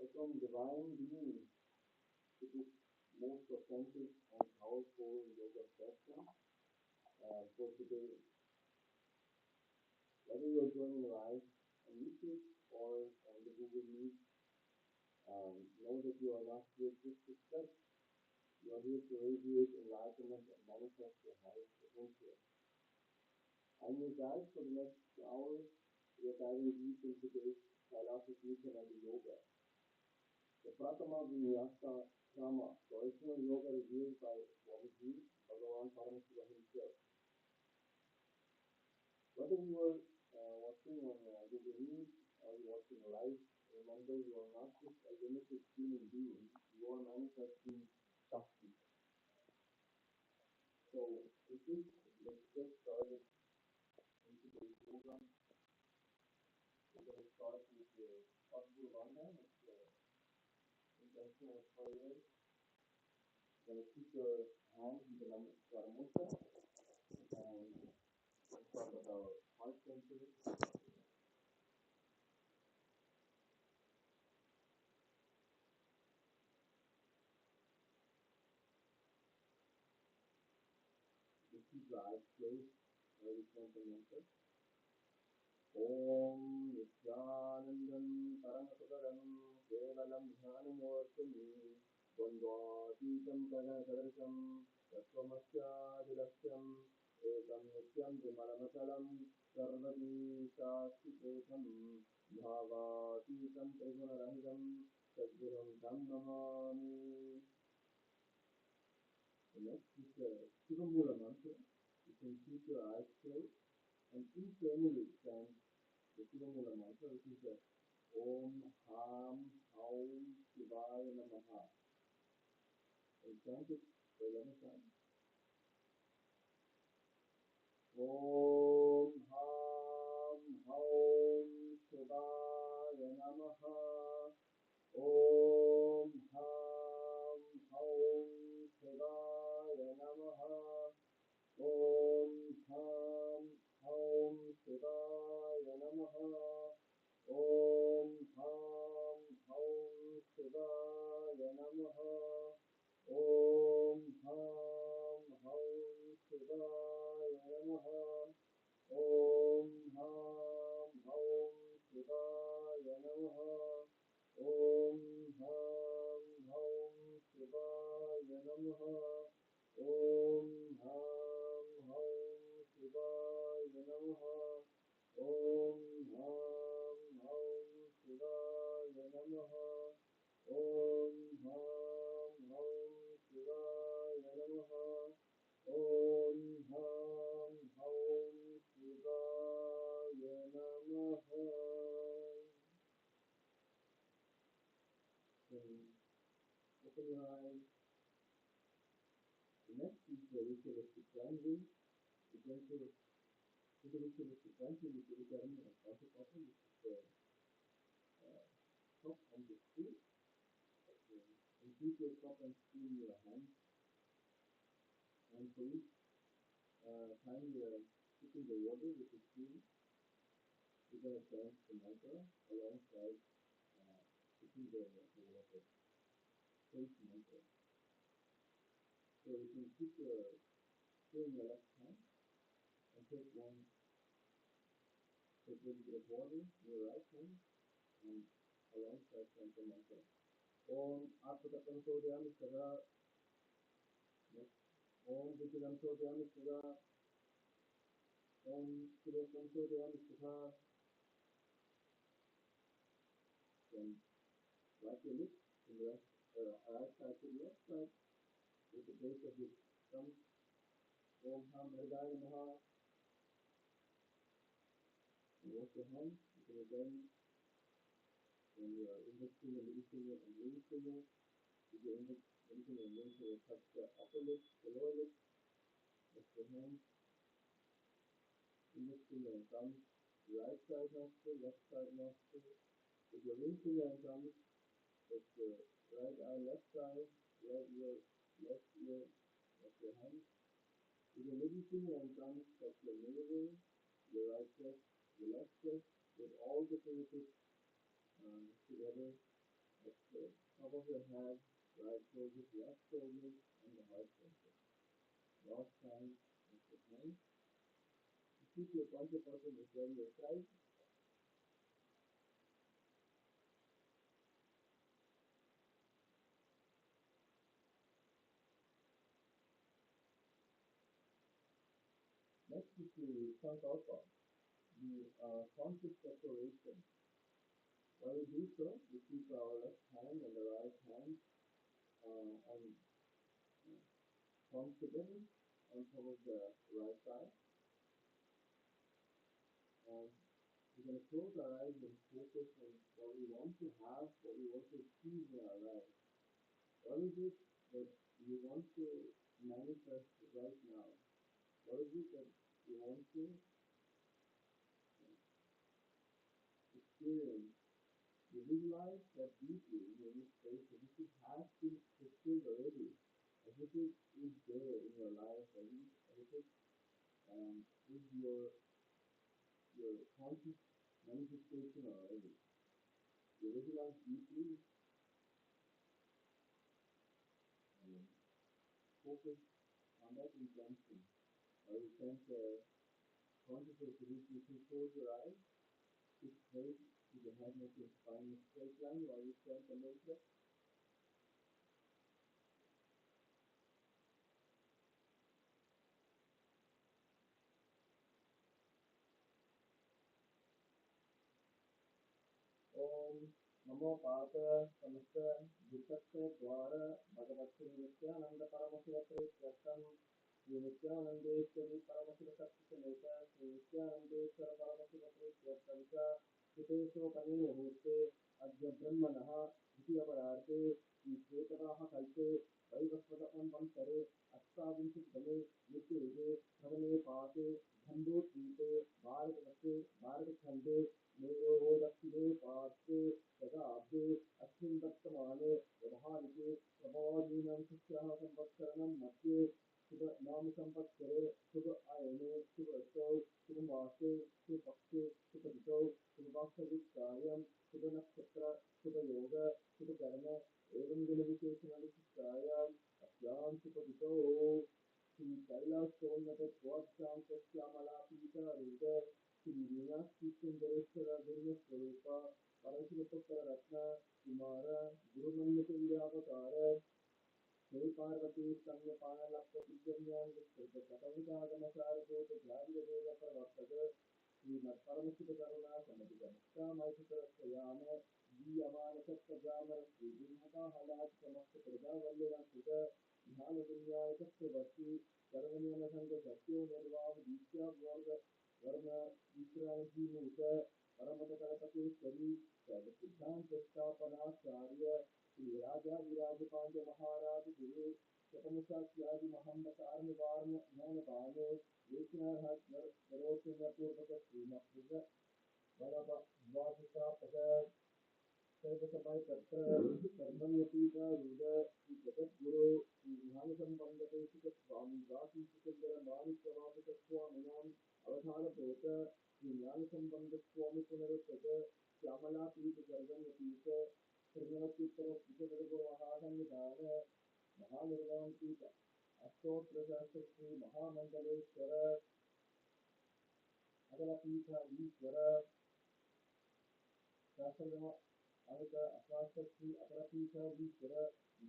from divine being to this most authentic and powerful yoga session for today. Whether you are joining live on YouTube or on the Google Meet, know that you are not here just to study. You are here to radiate enlightenment and manifest your highest potential. I'm your guide for the next hour. We are diving deep into today's philosophy and yoga. The Pratama Vinyasa Krama, traditional yoga revealed by BHAGAVAN Paramashiva himself. Whether you are watching on Google Meet or you're watching live, remember you are not just a limited human being, you are manifesting Shakti. So, with this, let's get started in today's program. We're going to start with the Sadhguru Vandana, the intentional prayer. You're going to keep your hands in the Namaskara mudra and start with our heart center. Just keep your eyes closed while we chant the mantra. Om Nithyanandam Paramasudaram Kevalam Dhyanamurtimi Bandhas Kadakadakam Tattvamasyaadilakyam Ekam Nityam Vimalamachalam Sarvadi Shaktipetam Bhavatītam Trigunarahidam Sadgurum Dhammamami. The next is the Shivamula mantra. You can keep your eyes closed and internally chant the Shivamula mantra, which is the Om Ham Haum Shivaya Namaha. And chant it for 11 times. Om Ham Haum Shivaya Namaha. Om Ham Haum Shivaya Namaha. Om Ham Haum Shivaya Namaha. Om Ham Haum Shivaya Namaha. Om Ham Haum Shivaya Namaha. Om Ham Haum Shivaya Namaha. Om Ham Haum Shivaya Namaha. Om Ham Haum Shivaya Namaha. Om Ham Haum Shivaya Namaha. Om Ham Haum Shivaya Namaha. Om Ham Haum Shivaya Namaha. Open your eyes. The next is the ritualistic chanting. We're going to do the ritualistic chanting with the Ucharan of Pata, which is the cup and the spoon. And keep your cup and spoon in your hand. And for each time you are sipping the water with the spoon, you're going to chant the mantra alongside sipping the water. First mantra. So you can keep your spoon in your left hand and take a little bit of water in your right hand and alongside chant the mantra. Om Atmatam Sodyami Sada. Om Vikiram Sodyami Sada. Om Kirotam Sodyami Sada. Then wipe your lips from the right side to the left side with the base of your thumb. Om Ham Hridaya Namaha. And wash your hands. You can again, when you are index finger, middle finger, and ring finger, with your index, middle finger, and ring finger touch the upper lip, the lower lip. Wash your hands. Index finger and thumb, right side nostril, left side nostril. With your ring finger and thumb, touch the right eye, left eye, right ear, left ear, wash your hands. With your middle finger and thumb, touch your navel, your right chest, your left chest, with all the fingertips together. Exhale. Top of your head, right shoulder, left shoulder, and the heart center. Last time, exercise. Keep your concentrating is on your side. Next is the Sankalpa, the conscious declaration. While we do so, we keep our left hand and the right hand on palms together on top of the right side. And we're going to close our eyes and focus on what we want to have, what we want to achieve in our life. What is it that you want to manifest right now? What is it that you want to experience? You visualize that deeply in this space as if it has been fulfilled already, as if it is there in your life, as if it is your conscious manifestation already. You visualize deeply and focus on that intention. Or you can consciously you can close your eyes, sit straight to the head, make your spine a straight line while you chant the mantra. ओम नमो पात समस्त दुर्गस्य द्वार भगवती नित्यानंद परमशिव प्रेत्यर्थम श्री नित्यानंदेश्वरी परमशिव शक्ति समेत श्री नित्यानंदेश्वर परमशिव प्रेत्यर्थम च हितेशोपने मुहूर्ते अद्य ब्रह्मणः द्वितीयपरार्थे श्री श्वेतवाह कल्पे वैवस्वतं वंसरे अष्टाविंशतितमे युगे भवने पाते खण्डोद्वीपे भारतवर्षे भारतखण्डे मेरोः दक्षिणे पार्श्वे शताब्दे अस्मिन् वर्तमाने व्यवहारिके प्रभवादीनां शुक्रः संवत्सरणं मध्ये शुभ नाम संवत्सरे शुभ आयने शुभ ऋतौ शुभ मासे शुभ पक्षे शुभ ऋतौ शुभ वास्तविकायं शुभ नक्षत्र शुभ योग शुभ कर्म एवं गुणविशेषणविशिष्टायाम् अस्यां शुभ ऋतौ श्री कैलासोन्नत श्यामलापीठारूढ श्री वीणास्ति सुंदरेश्वर गुरुस्वरूप परमशिवपुत्र रत्न कुमार गुरुमन्यतुल्यावतार श्री पार्वती स्तन्यपानलक्षतिजन्याङ्गमसारभूतजारिदेव प्रवर्तक श्रीमत्परमशिवकरुणा समधिगमष्टामैषुतरस्वयाम दीयमानसत्तजामर श्रीगुरुमकाहलात्समस्तप्रजावल्लिरंकृत ध्यानविन्यासचक्रवर्ती सर्वनियमसङ्गसत्यो निर्वाह दीक्षावर्ग वर्ण विश्रामजीमूत परमतकल्पकेश्वरी सर्वसिद्धान्तस्थापनाचार्य श्री राजा विराज पांड्य महाराज गुरु शतमुखाख्यादि महंबकार ज्ञानपाने देशनाथ पूर्वक श्रीमद वरद द्वादशापद सर्वसभाय तत्र कर्मण्यतीकारूढ श्री जगद्गुरो श्री ध्यानसंबंधदेशिक स्वामी वासी सुंदर माणिक्यवाचक स्वामिनाम अवधानभूत श्री ज्ञानसंबंध स्वामी पुनरुत्तक श्यामलापीठ गर्गण्यपीठ श्रीमत्युत्तर महासंविधान महानिर्वाणपीठ अष्टोत्तर सहस्र श्री महामंडलेश्वर अगलपीठाधीश्वर शास्त्र अनक अशास्त्री अपरपीठाधीश्वर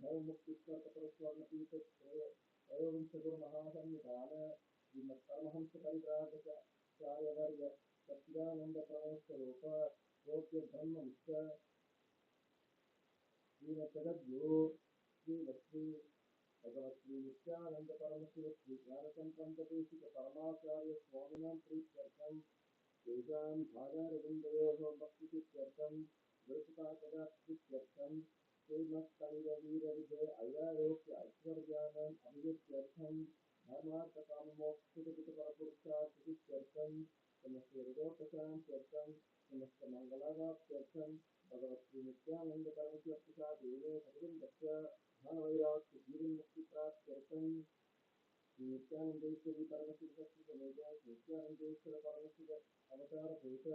धर्ममुक्तीश्वर कपरस्वर्णपीठ त्रयोविंशगुरु महासंविधान श्रीमत्परमहंस परिव्राजकाचार्यवर्य सच्चिदानंद प्रणवस्वरूप प्रोक्य ब्रह्मनिष्ठ श्रीमद्जगद्गुरु श्री भगवत श्री नित्यानंद परमशिव श्री ज्ञानसंपन्नदेशिक परमाचार्य स्वामिनां प्रीत्यर्थं तेषां भागारविन्दयोः भक्तिसिद्ध्यर्थं गुरुकृपाकटाक्षसिद्ध्यर्थं श्रीमत्कलिरवीरविजय ऐरारोग्य ऐश्वर्याणाम् अभिवृद्ध्यर्थं धर्मार्थकाममोक्षहितपरपुरुषार्थसिद्ध्यर्थं समस्तविरोधोपशान्त्यर्थं समस्तमङ्गलावाप्त्यर्थं भगवत् श्री नित्यानंद परमशिव प्रसादेन सद्गुरुदस्य ध्यानवैराग्य जीवन्मुक्तिप्राप्त्यर्थं श्री नित्यानंदेश्वरी परमशिव शक्ति समेत नित्यानंदेश्वर परमशिव अवतार भूत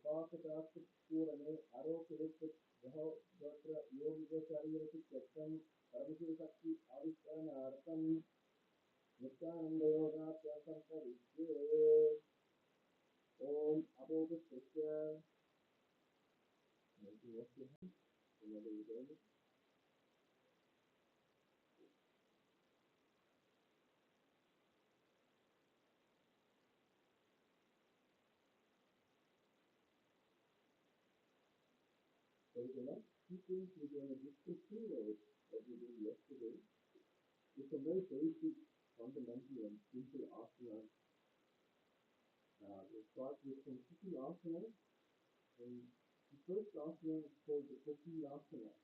Upakataksha Purane Arokirik Gahotra Yogica Sharirati Kyakam Paramashiva Sakti Avisharanartam Nithyananda Yoga Prasankarisye Om Abodhisya. Maybe wash your hands whenever you're doing it. So the next teaching we're going to discuss here what we did yesterday. It's a very basic, fundamental and simple asana. We'll start with some sitting asana. And the first asana is called the cookie asana.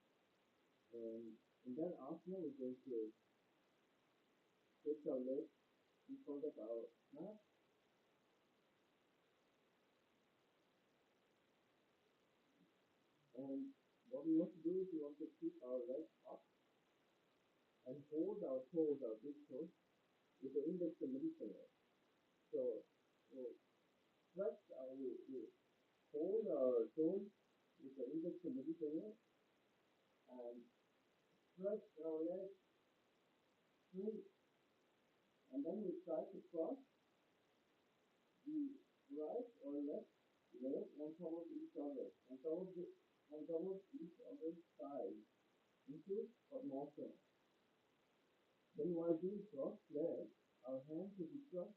And in that asana, we're going to stretch our legs in front of our mat. And what we want to do is we want to keep our legs up and hold our toes, our big toes, with the index and middle finger. So we'll stretch we'll hold our toes with the index and middle finger and stretch our legs straight. And then we try to cross the right or left leg on top of each other, on top of each other's side into Padmasana. Then while doing crossed legs, our hands will be crossed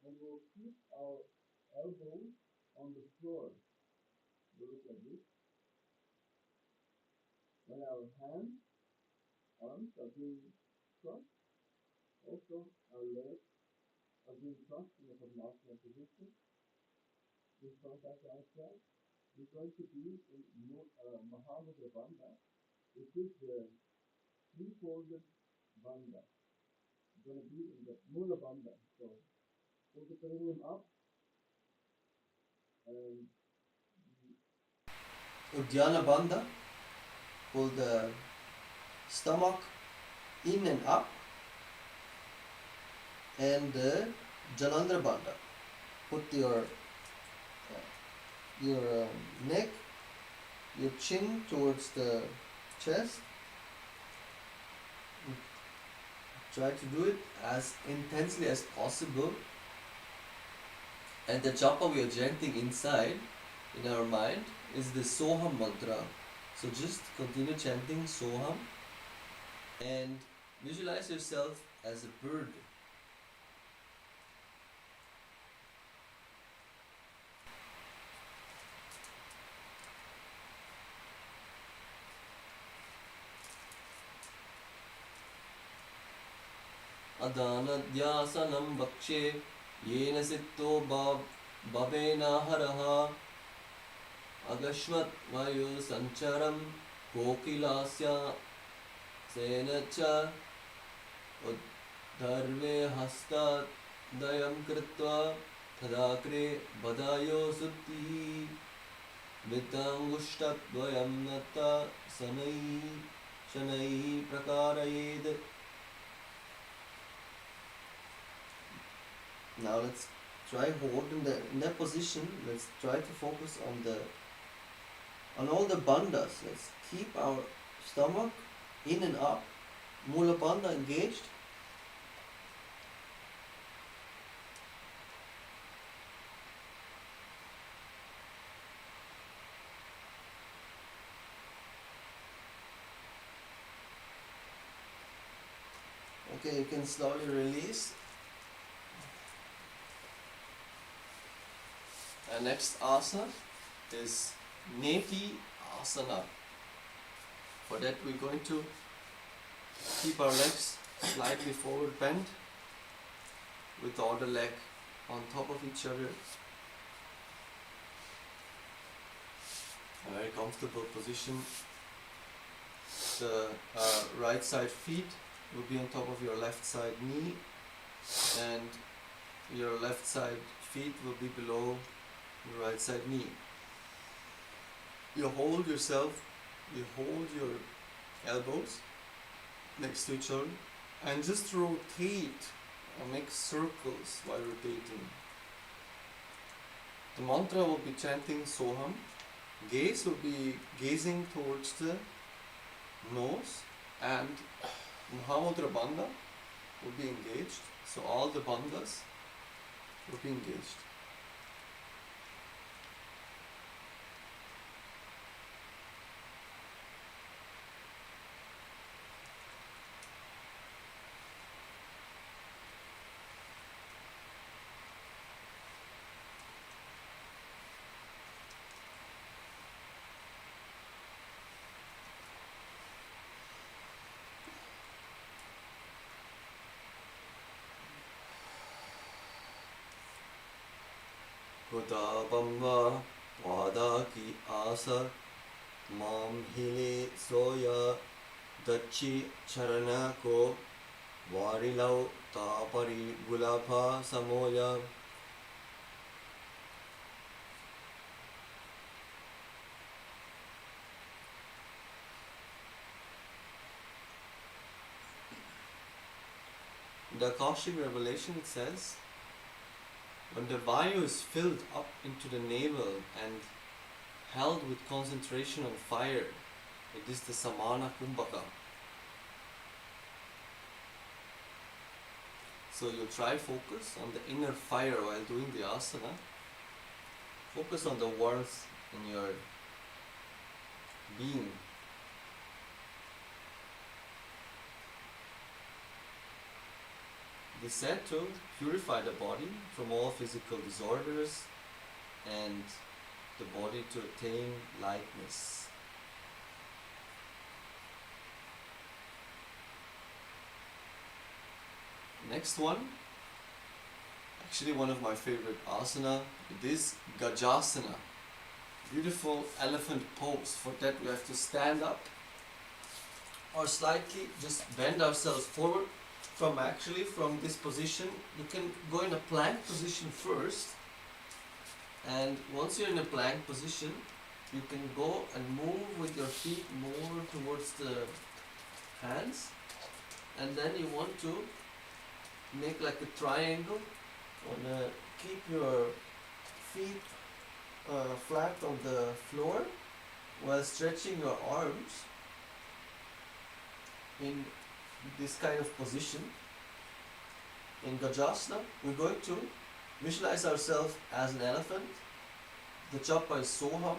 and we'll keep our elbows on the floor. Do it like this. When our arms are being crossed, also our legs are being crossed in a Padmasana position. In front of ourselves, we're going to be in Mahavakya, which is the three-folded bandha. We're going to be in the Mula bandha. So put the perineum up and Uddiyana bandha. Pull the stomach in and up, and the Jalandhara bandha. Put your neck, your chin towards the chest. Try to do it as intensely as possible. And the japa we are chanting inside, in our mind, is the Soham mantra. So just continue chanting Soham and visualize yourself as a bird. Adhanadhyasanam vakshe yena sitto babena haraha agashvat vayu sancharam kokilasya senacha uddharve hasta dayam kritva tadakre badayo suddhi vitangushtat dvayam nata shanai prakarayed. Now let's try holding in that position. Let's try to focus on all the bandhas. Let's keep our stomach in and up, Mula bandha engaged. Okay, you can slowly release. Our next asana is Neti asana. For that we're going to keep our legs slightly forward bent with the other leg on top of each other. A very comfortable position. The right side feet will be on top of your left side knee, and your left side feet will be below your right side knee. You hold your elbows next to each other and just rotate or make circles while rotating. The mantra will be chanting Soham. Gaze will be gazing towards the nose, and Mahamudra Bandha will be engaged. So all the bandhas will be engaged. Kudabamba Wadaki Asa Mam Hile Soya Dachi Charanako Varilau Tapari Gulapa Samoya. In the Akashic revelation it says, when the vayu is filled up into the navel and held with concentration on fire, it is the samana kumbhaka. So you try focus on the inner fire while doing the asana. Focus on the warmth in your being. It is said to purify the body from all physical disorders and the body to attain lightness. Next one, actually one of my favorite asana, it is Gajasana. Beautiful elephant pose. For that we have to stand up or slightly just bend ourselves forward. From this position, you can go in a plank position first, and once you're in a plank position, you can go and move with your feet more towards the hands, and then you want to make like a triangle. Keep your feet flat on the floor while stretching your arms in this kind of position. In Gajasana, we're going to visualize ourselves as an elephant. The chapa is Soham,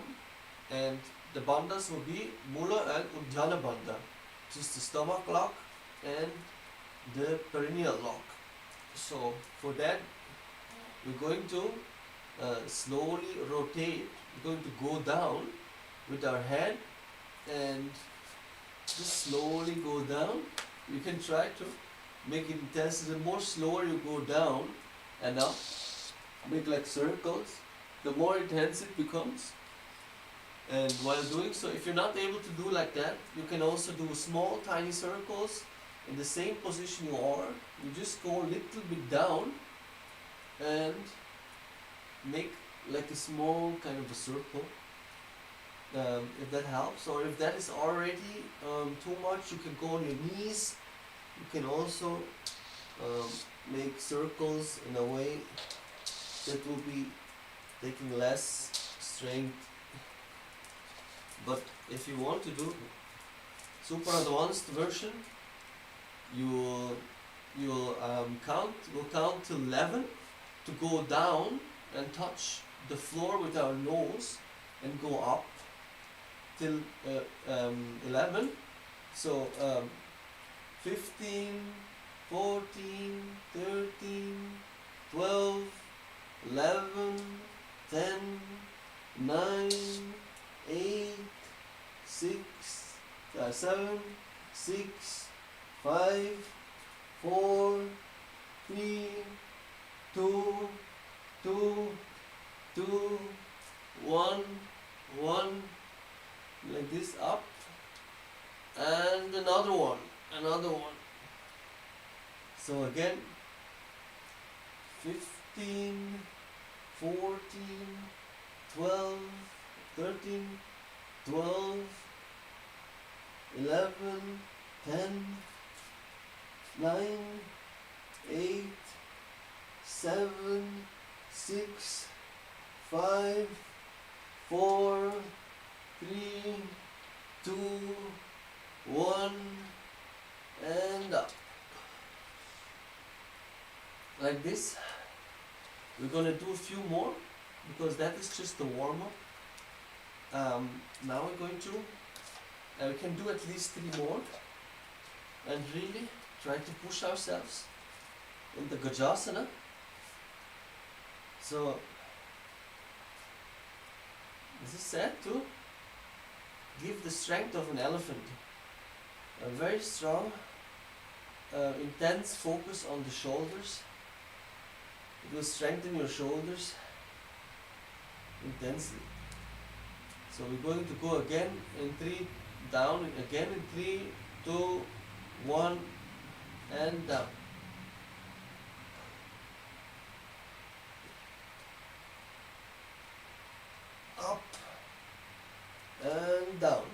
and the bandhas will be Mula and Udhyana Bandha, which is the stomach lock and the perineal lock. So for that, we're going to slowly rotate. We're going to go down with our head and just slowly go down. You can try to make it intense. The more slower you go down and up, make like circles, the more intense it becomes. And while doing so, if you're not able to do like that, you can also do small tiny circles in the same position you are. You just go a little bit down and make like a small kind of a circle. If that helps, or if that is already too much, you can go on your knees. You can also make circles in a way that will be taking less strength. But if you want to do super advanced version, you'll count to 11 to go down and touch the floor with our nose and go up till 11. So 15, 14, 13, 12, 11, 10, 9, 8, 6, 7, 6, 5, 4, 3, 2, 1, like this up, and another one. So again, 15, 14, 12, 13, 12, 11, 10, 9, 8, 7, 6, 5, 4, 3, 2, 1, and up. Like this. We're going to do a few more because that is just the warm-up. Now we're going to, we can do at least 3 more and really try to push ourselves in the Gajasana. So this is said to give the strength of an elephant, a very strong, intense focus on the shoulders. It will strengthen your shoulders intensely. So we're going to go again in 3, down again in 3, 2, 1, and down. Up and down.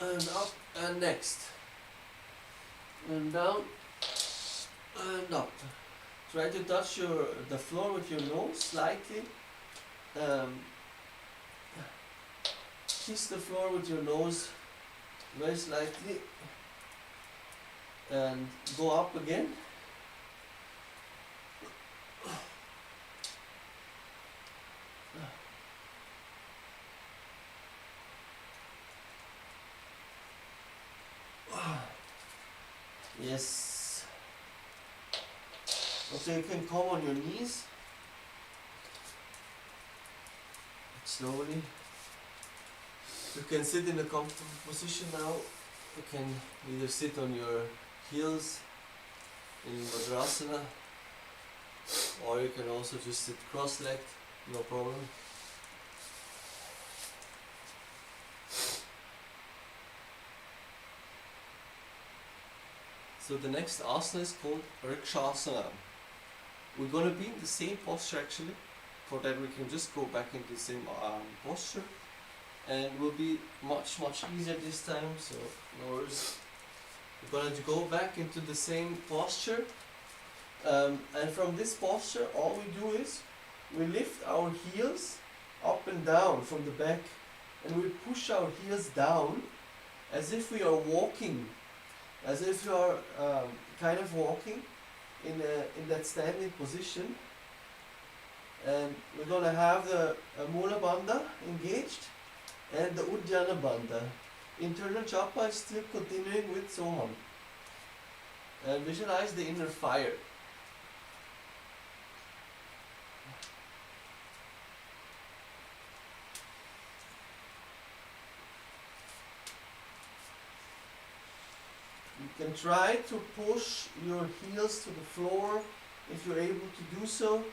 And up and next. And down and up. Try to touch the floor with your nose slightly. Kiss the floor with your nose very slightly. And go up again. Yes. Okay, you can come on your knees. Slowly. You can sit in a comfortable position now. You can either sit on your heels in Vajrasana, or you can also just sit cross-legged, no problem. So the next asana is called Vrikshasana. We're going to be in the same posture actually. For that we can just go back into the same posture, and it will be much easier this time, so no worries. We're going to go back into the same posture, and from this posture all we do is we lift our heels up and down from the back, and we push our heels down as if we are walking, as if you are kind of walking in that standing position. And we're going to have the Mula Bandha engaged and the Uddiyana Bandha. Internal Japa is still continuing with Soham. And visualize the inner fire. You can try to push your heels to the floor if you're able to do so.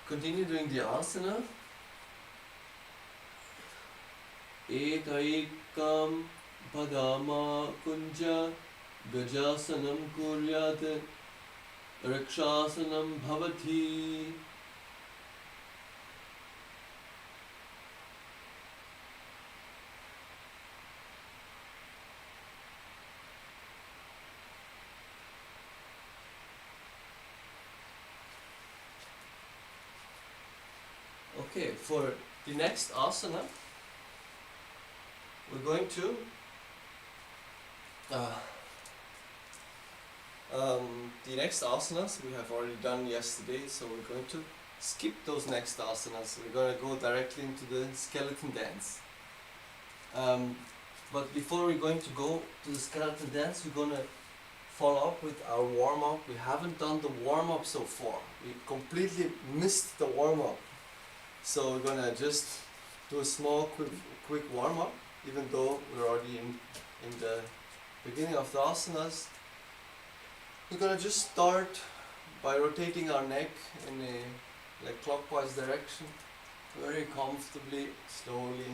Continue doing the asana. Ekaikam Padama Kunja Gajasanam Kuryat Rakshasanam Bhavati. Okay, for the next asana, we're going to the next asanas we have already done yesterday, so we're going to skip those next asanas. We're going to go directly into the skeleton dance. But before we're going to go to the skeleton dance, we're going to follow up with our warm-up. We haven't done the warm-up so far. We completely missed the warm-up. So we're going to just do a small quick warm-up, even though we're already in the beginning of the asanas. We're going to just start by rotating our neck in a clockwise direction, very comfortably, slowly.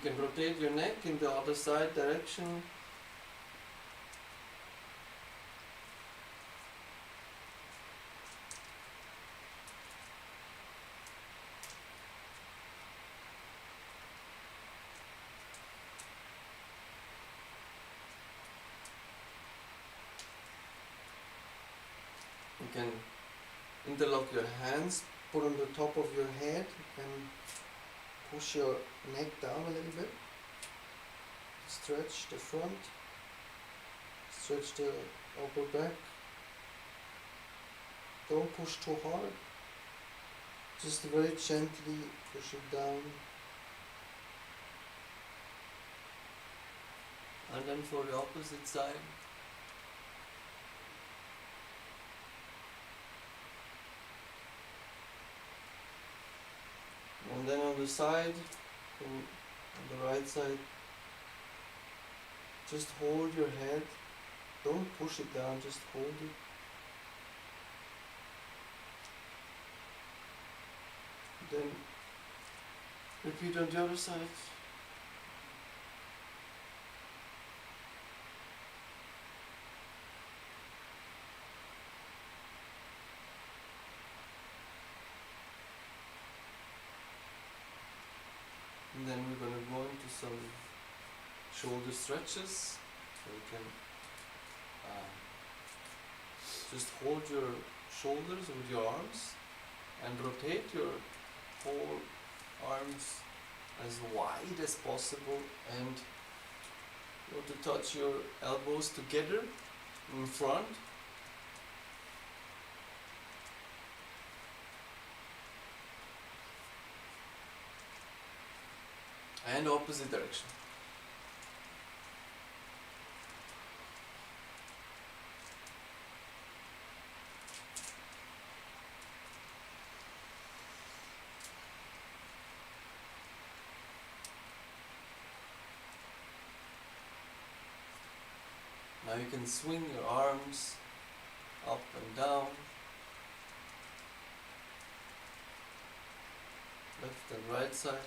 can rotate your neck in the other side direction. You can interlock your hands, put on the top of your head. You can push your neck down a little bit. Stretch the front. Stretch the upper back. Don't push too hard. Just very gently push it down. And then for the opposite side. And then on the side, on the right side, just hold your head. Don't push it down, just hold it. Then repeat on the other side. And then we're going to go into some shoulder stretches. So you can just hold your shoulders with your arms and rotate your whole arms as wide as possible, and you want to touch your elbows together in front. And opposite direction. Now you can swing your arms up and down, left and right side.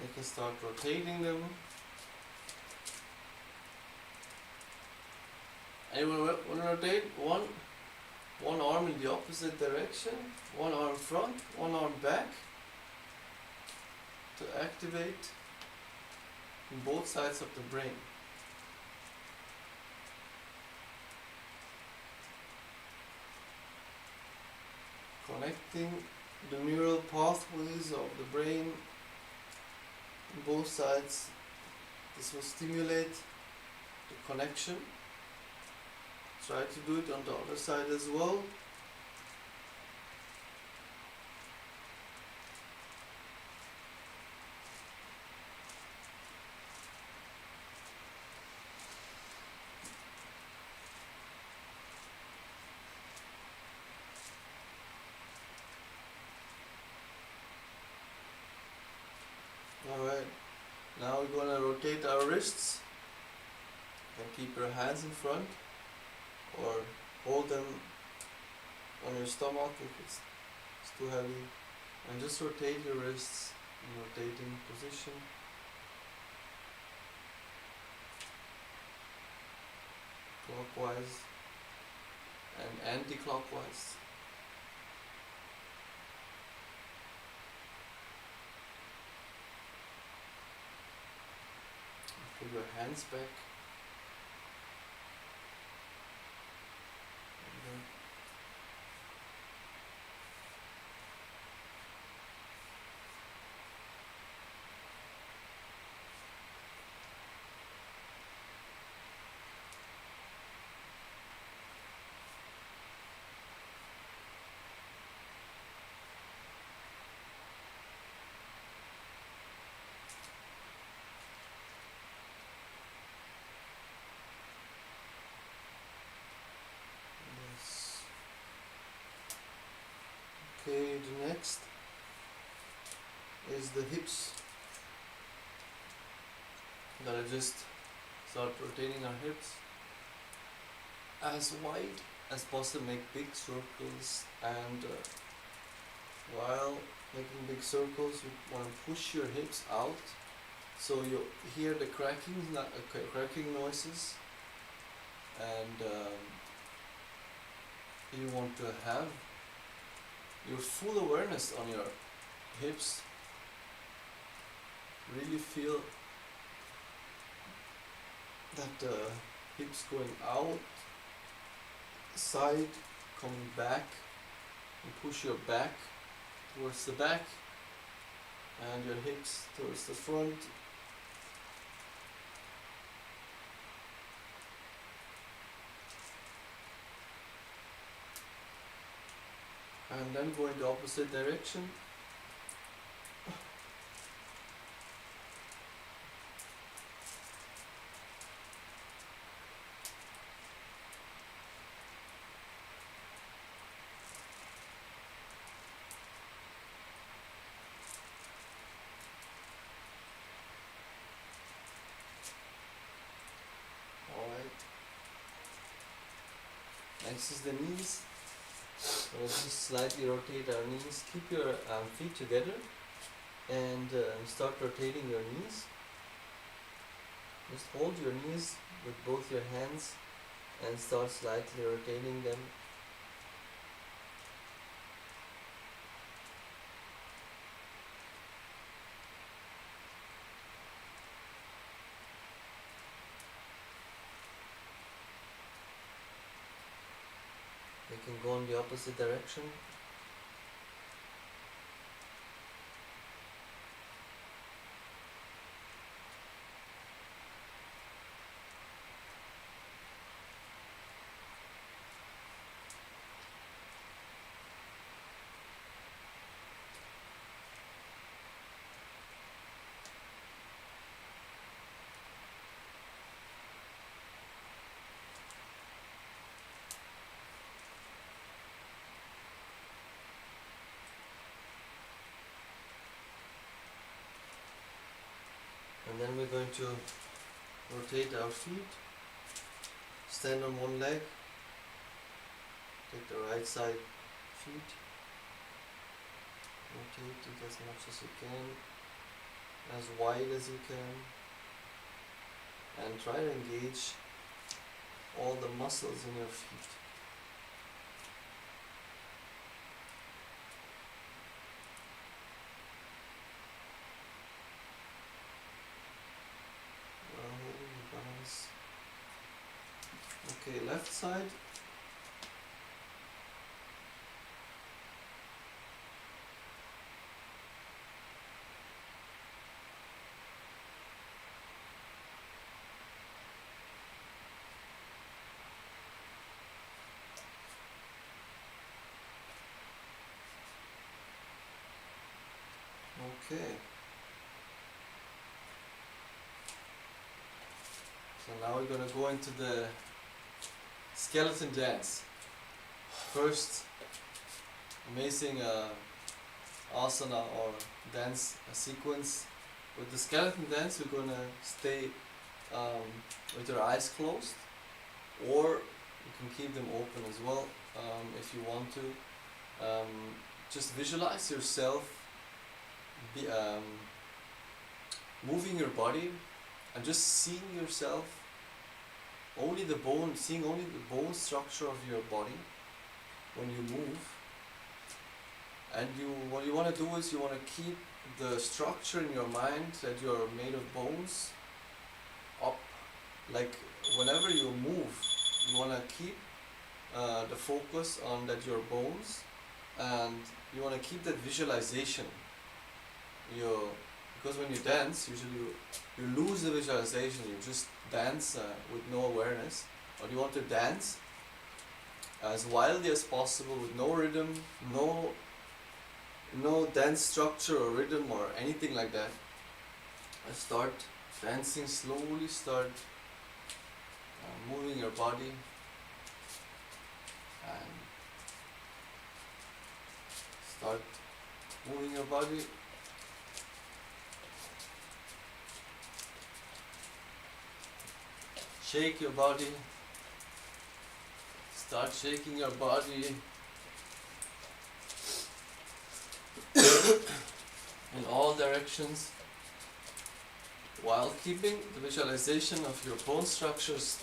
You can start rotating them. And you want to rotate one arm in the opposite direction, one arm front, one arm back, to activate both sides of the brain. Connecting the neural pathways of the brain on both sides. This will stimulate the connection. Try to do it on the other side as well. Alright, now we're going to rotate our wrists. You can keep your hands in front or hold them on your stomach if it's too heavy, and just rotate your wrists in rotating position. Clockwise and anti-clockwise. Put your hands back. Okay, the next is the hips. Gotta just start rotating our hips as wide as possible. Make big circles, and while making big circles, you want to push your hips out, so you hear the cracking noises, and you want to have your full awareness on your hips. Really feel that the hips going out, side, coming back, and push your back towards the back and your hips towards the front. And then go in the opposite direction. Alright. Next is the knees. We'll just slightly rotate our knees. Keep your feet together and start rotating your knees. Just hold your knees with both your hands and start slightly rotating them. You can go in the opposite direction. And then we're going to rotate our feet. Stand on one leg. Take the right side feet. Rotate it as much as you can, as wide as you can. And try to engage all the muscles in your feet. Okay, left side. Okay. So now we're going to go into the skeleton dance. First, amazing asana or dance sequence. With the skeleton dance, we're going to stay with your eyes closed, or you can keep them open as well if you want to. Just visualize yourself moving your body and just seeing yourself seeing only the bone structure of your body when you move. And what you want to do is you want to keep the structure in your mind that you are made of bones up. Like whenever you move, you want to keep the focus on that you're bones, and you want to keep that visualization. Because when you dance, usually you lose the visualization, you just dance with no awareness. But you want to dance as wildly as possible with no rhythm, no dance structure or rhythm or anything like that. And start dancing slowly, start moving your body, and Start moving your body. Shake your body. Start shaking your body in all directions while keeping the visualization of your bone structures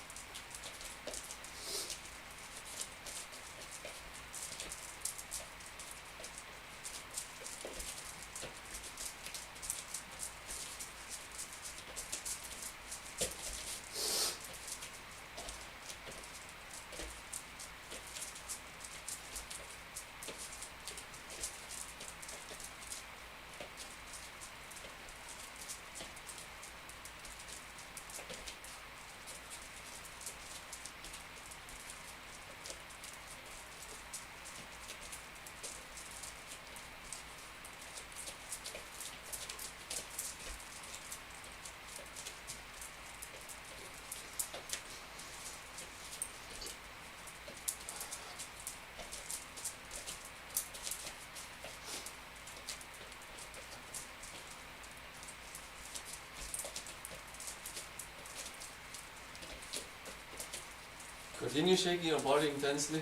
Continue shaking your body intensely.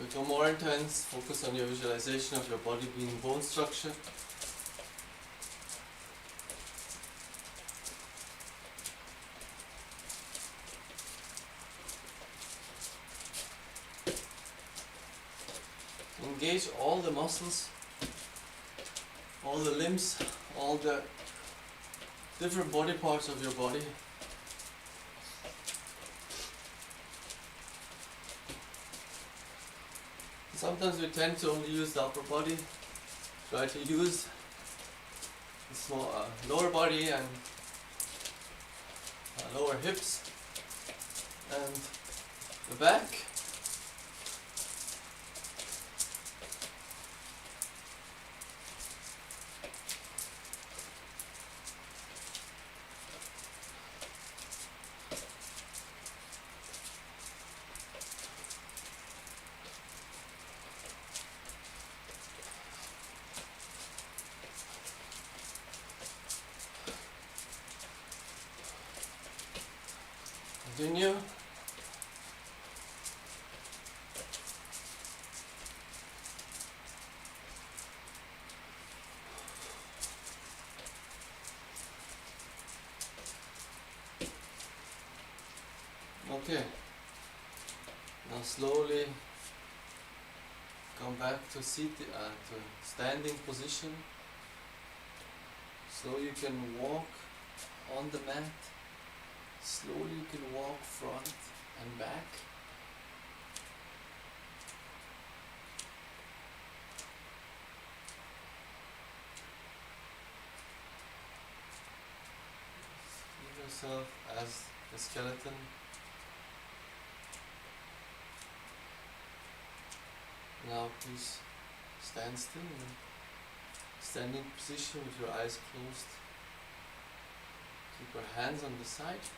Become more intense, focus on your visualization of your body being bone structure. Engage all the muscles, all the limbs, all the different body parts of your body. Sometimes we tend to only use the upper body. Try to use the small lower body and lower hips and the back. Continue. Okay. Now slowly come back to standing position. So you can walk on the mat. Slowly you can walk front and back. See yourself as a skeleton. Now please stand still in a standing position with your eyes closed. Keep your hands on the side.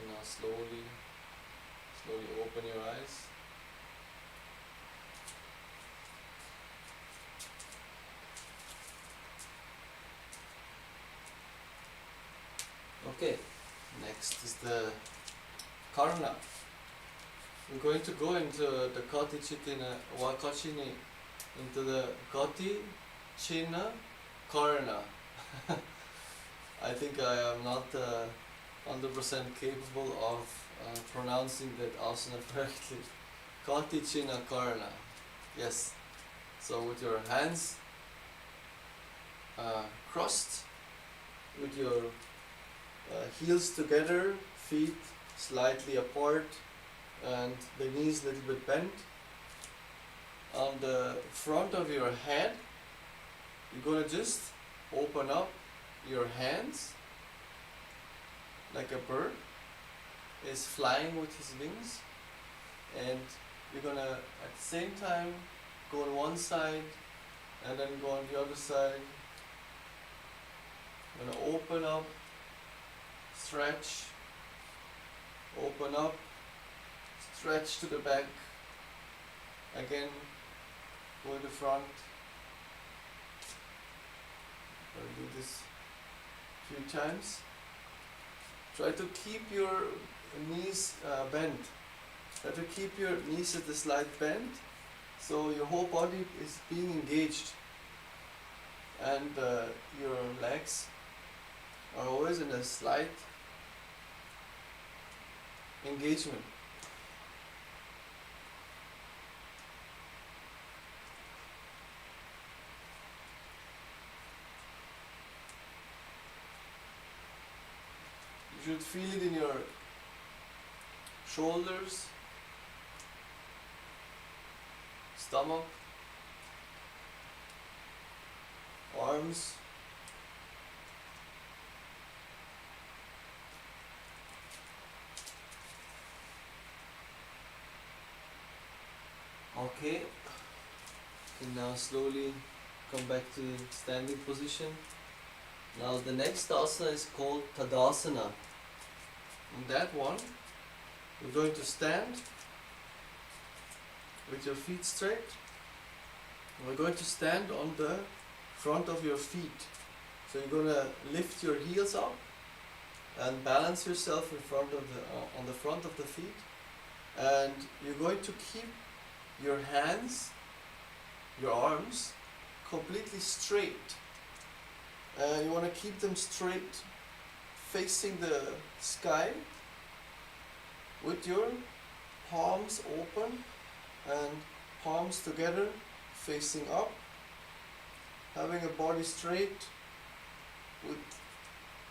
Now slowly open your eyes. Okay, next is the Karna. We're going to go into the Kati Chikina Wakachini, into the Kati China Karna. I think I am not 100% capable of pronouncing that asana correctly. Kati China Karna. Yes. So with your hands crossed, with your heels together, feet slightly apart, and the knees a little bit bent. On the front of your head, you're gonna just open up your hands like a bird is flying with his wings, and you're gonna at the same time go on one side and then go on the other side. You're gonna open up, stretch, open up, stretch to the back, again go to the front. I'll do this a few times. Try to keep your knees bent. Try to keep your knees at a slight bend, so your whole body is being engaged, and your legs are always in a slight engagement. You should feel it in your shoulders, stomach, arms. Okay, and now slowly come back to standing position. Now the next asana is called Tadasana. In that one, you're going to stand with your feet straight. We're going to stand on the front of your feet. So you're going to lift your heels up and balance yourself in front of on the front of the feet. And you're going to keep your hands, your arms, completely straight. You want to keep them straight, facing the sky, with your palms open and palms together, facing up, having a body straight. With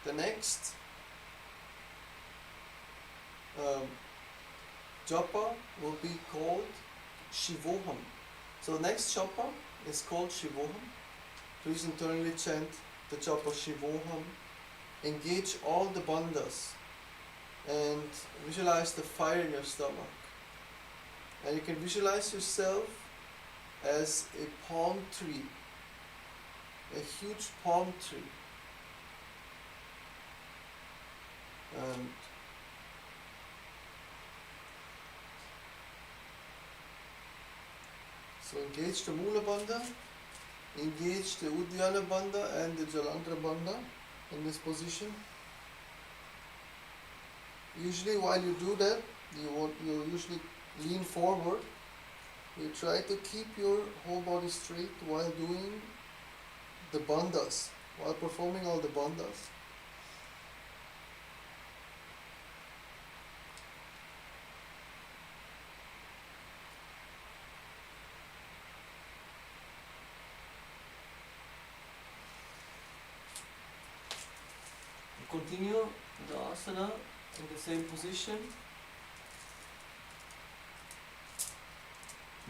the next japa will be called Shivoham. So next japa is called Shivoham. Please internally chant the japa Shivoham. Engage all the bandhas and visualize the fire in your stomach. And you can visualize yourself as a palm tree, a huge palm tree. And so engage the Mula Bandha, engage the Uddiyana Bandha and the Jalandhara Bandha in this position. Usually while you do that, you usually lean forward. You try to keep your whole body straight while doing the bandhas, while performing all the bandhas. Continue the asana in the same position.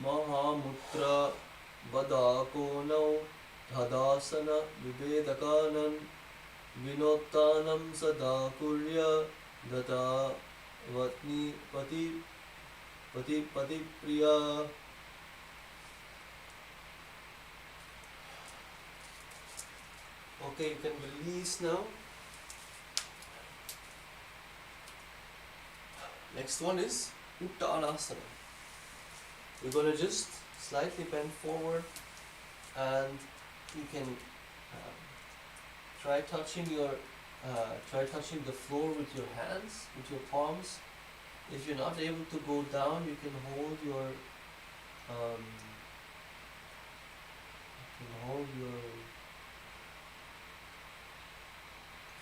Mahamutra Vadakonau Dhadasana Vivedakanan Vinottanam Sada Kurya Data Vatni Pati Priya. Okay, you can release now. Next one is Uttanasana. You're going to just slightly bend forward, and you can try touching the floor with your hands, with your palms. If you're not able to go down, you can hold your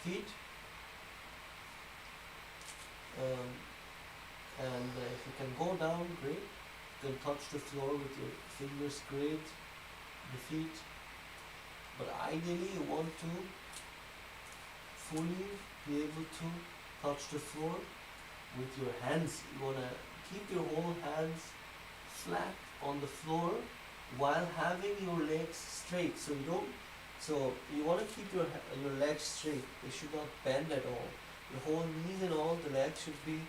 feet. And if you can go down, great. You can touch the floor with your fingers, great. The feet. But ideally you want to fully be able to touch the floor with your hands. You want to keep your whole hands flat on the floor while having your legs straight. So you want to keep your legs straight. They should not bend at all. Your whole knees and all the legs should be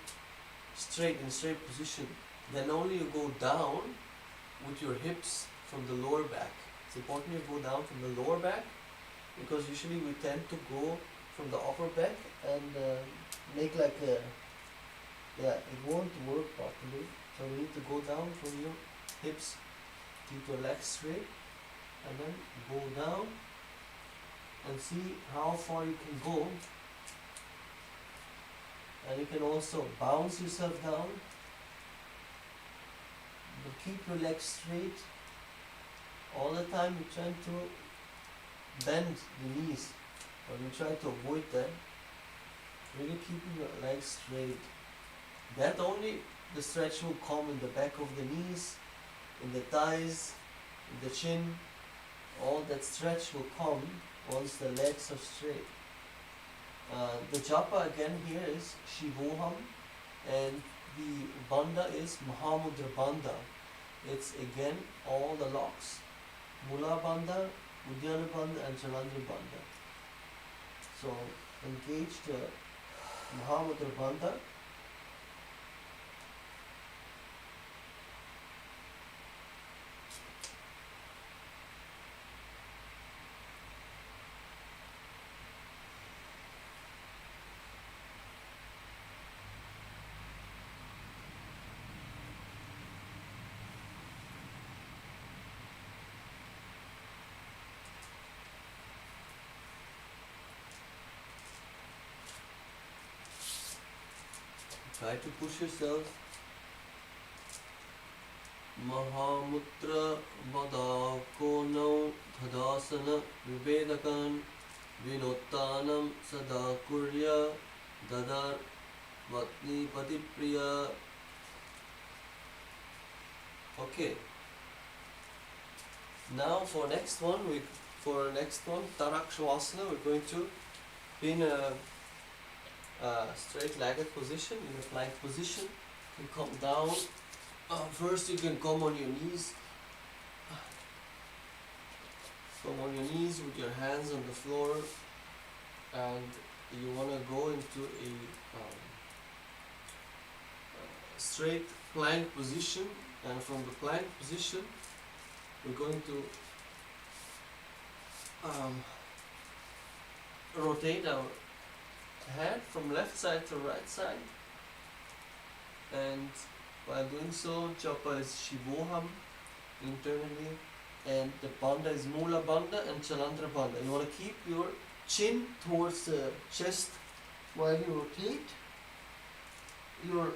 straight, in straight position. Then only you go down with your hips from the lower back. It's important you go down from the lower back, because usually we tend to go from the upper back and make like a, it won't work properly. So we need to go down from your hips, keep your legs straight, and then go down and see how far you can go. And you can also bounce yourself down, but keep your legs straight. All the time you're trying to bend the knees, but you try to avoid that. Really keeping your legs straight. That only the stretch will come in the back of the knees, in the thighs, in the chin. All that stretch will come once the legs are straight. The japa again here is Shivoham, and the bandha is Mahamudra bandha. It's again all the locks. Mula bandha, Udyana bandha and Chalandra bandha. So engage the Mahamudra bandha. Try to push yourself. Mahamutra Vadakono Thadasana Vivedakan Vinottanam Sada Kurya Dadar Vatni Patipriya. Okay. Now for next one, Tarakshvasana, we're going to be in a straight-legged position, in a plank position. You come down. First you can come on your knees. Come on your knees with your hands on the floor, and you want to go into a straight plank position. And from the plank position, we're going to rotate our head from left side to right side, and while doing so, japa is Shivoham internally, and the bandha is Mula bandha and Chalandra bandha. You want to keep your chin towards the chest while you rotate your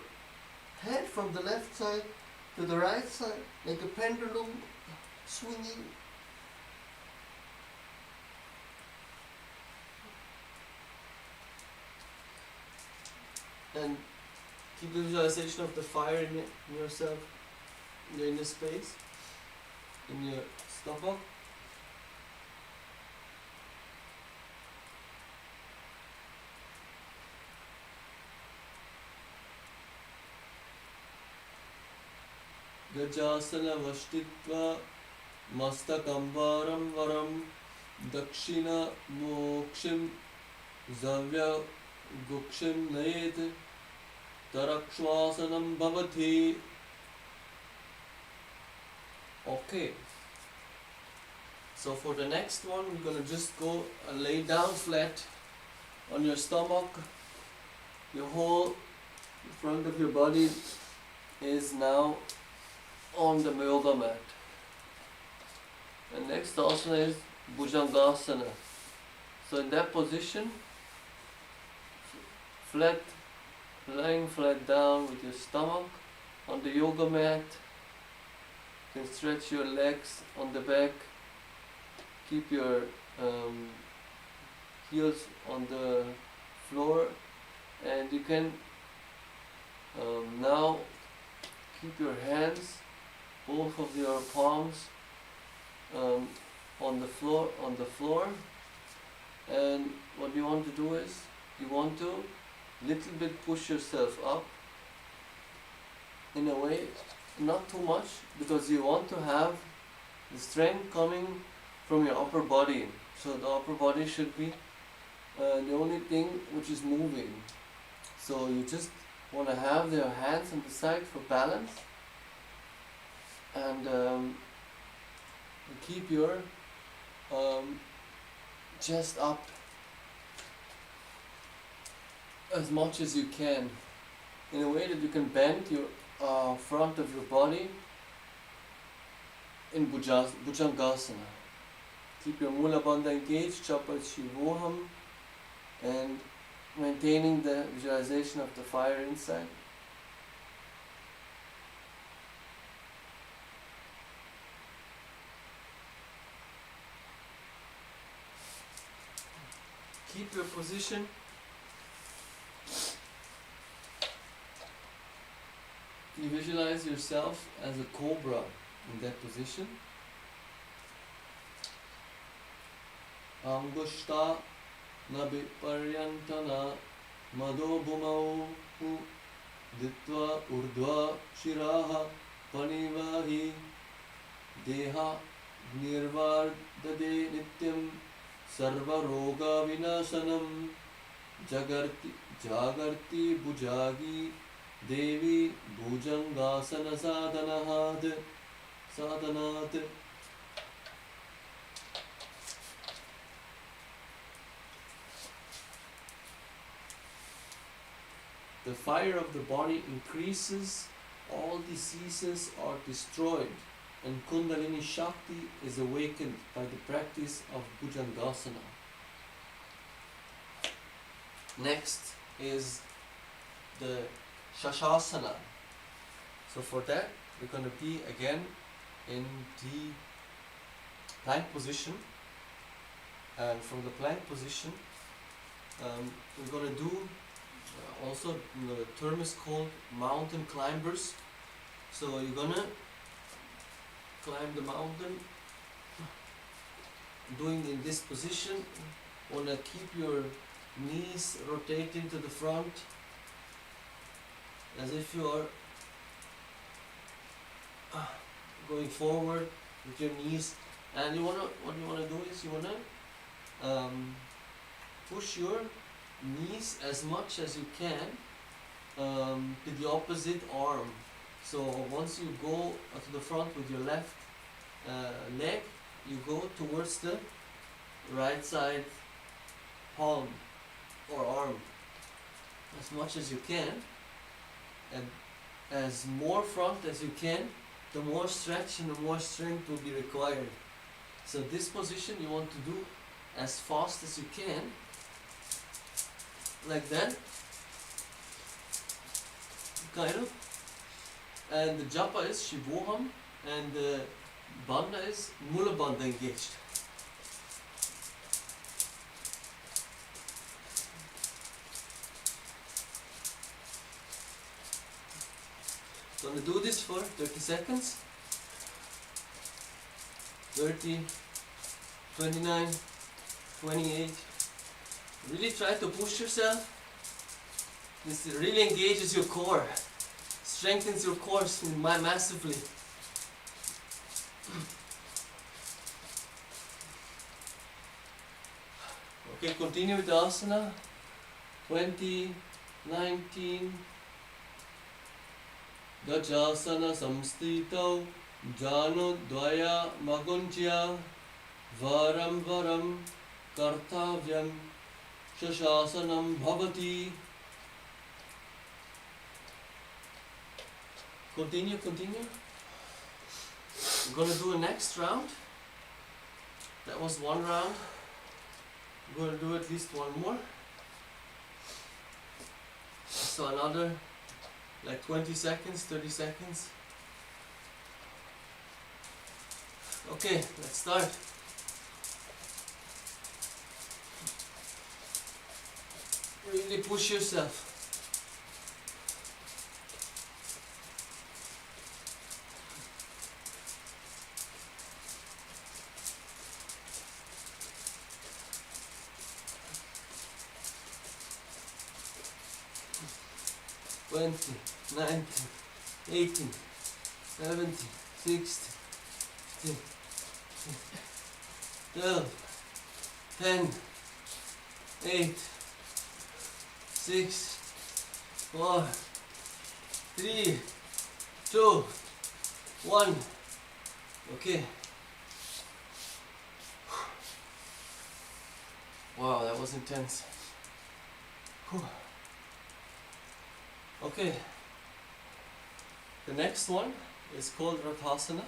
head from the left side to the right side like a pendulum swinging. And keep the visualization of the fire in yourself, in your inner space, in your stomach. Gajasana Vashtitva Mastakambaram Varam Dakshina Mokshim Zavya Gukshim Nayet Tarakshvasanam Bhavati. Okay. So for the next one, we're going to just go and lay down flat on your stomach. Your whole front of your body is now on the yoga mat. And next asana is Bhujangasana. So in that position, flat, lying flat down with your stomach on the yoga mat. You can stretch your legs on the back. Keep your heels on the floor, and you can now keep your hands, both of your palms, on the floor. And what you want to do is you want to little bit push yourself up in a way, not too much, because you want to have the strength coming from your upper body. So the upper body should be the only thing which is moving. So you just want to have your hands on the side for balance, and keep your chest up as much as you can, in a way that you can bend your front of your body in Bhujangasana. Keep your Mula Bandha engaged, Chapa Shivoham, and maintaining the visualization of the fire inside. Keep your position. You visualize yourself as a cobra in that position. Angushta nabi paryantana madho bhumau ditva urdhva shiraha panivahi deha nirvardade nityam sarva roga vinasanam jagarti bhujagi devi bhujangasana sadhanat. The fire of the body increases, all diseases are destroyed, and Kundalini Shakti is awakened by the practice of Bhujangasana. Next is the Shashasana. So for that, we're going to be again in the plank position, and from the plank position, we're going to do also the term is called mountain climbers. So you're gonna climb the mountain, doing in this position. Wanna keep your knees rotating to the front, as if you are going forward with your knees. And what you wanna do is you wanna push your knees as much as you can to the opposite arm. So once you go to the front with your left leg, you go towards the right side palm or arm as much as you can, and as more front as you can, the more stretch and the more strength will be required. So this position you want to do as fast as you can, like that, kind of. And the japa is Shivoham, and the bandha is Mula Bandha engaged. Gonna do this for 30 seconds. 30, 29, 28. Really try to push yourself. This really engages your core, strengthens your core massively. Okay, continue with the asana. 20, 19. Gajasana samstito jano dvaya magunchya varam varam kartavyam shashasanam bhavati. Continue. We're going to do a next round. That was one round. We're going to do at least one more. So another like 20 seconds, 30 seconds. Okay, let's start. Really push yourself. 20, 19, 18, 17, 16, 12, 10, 8, 6, 4, 3, 2, 1. Okay. Wow, that was intense. Whew. Okay. The next one is called Rathasana.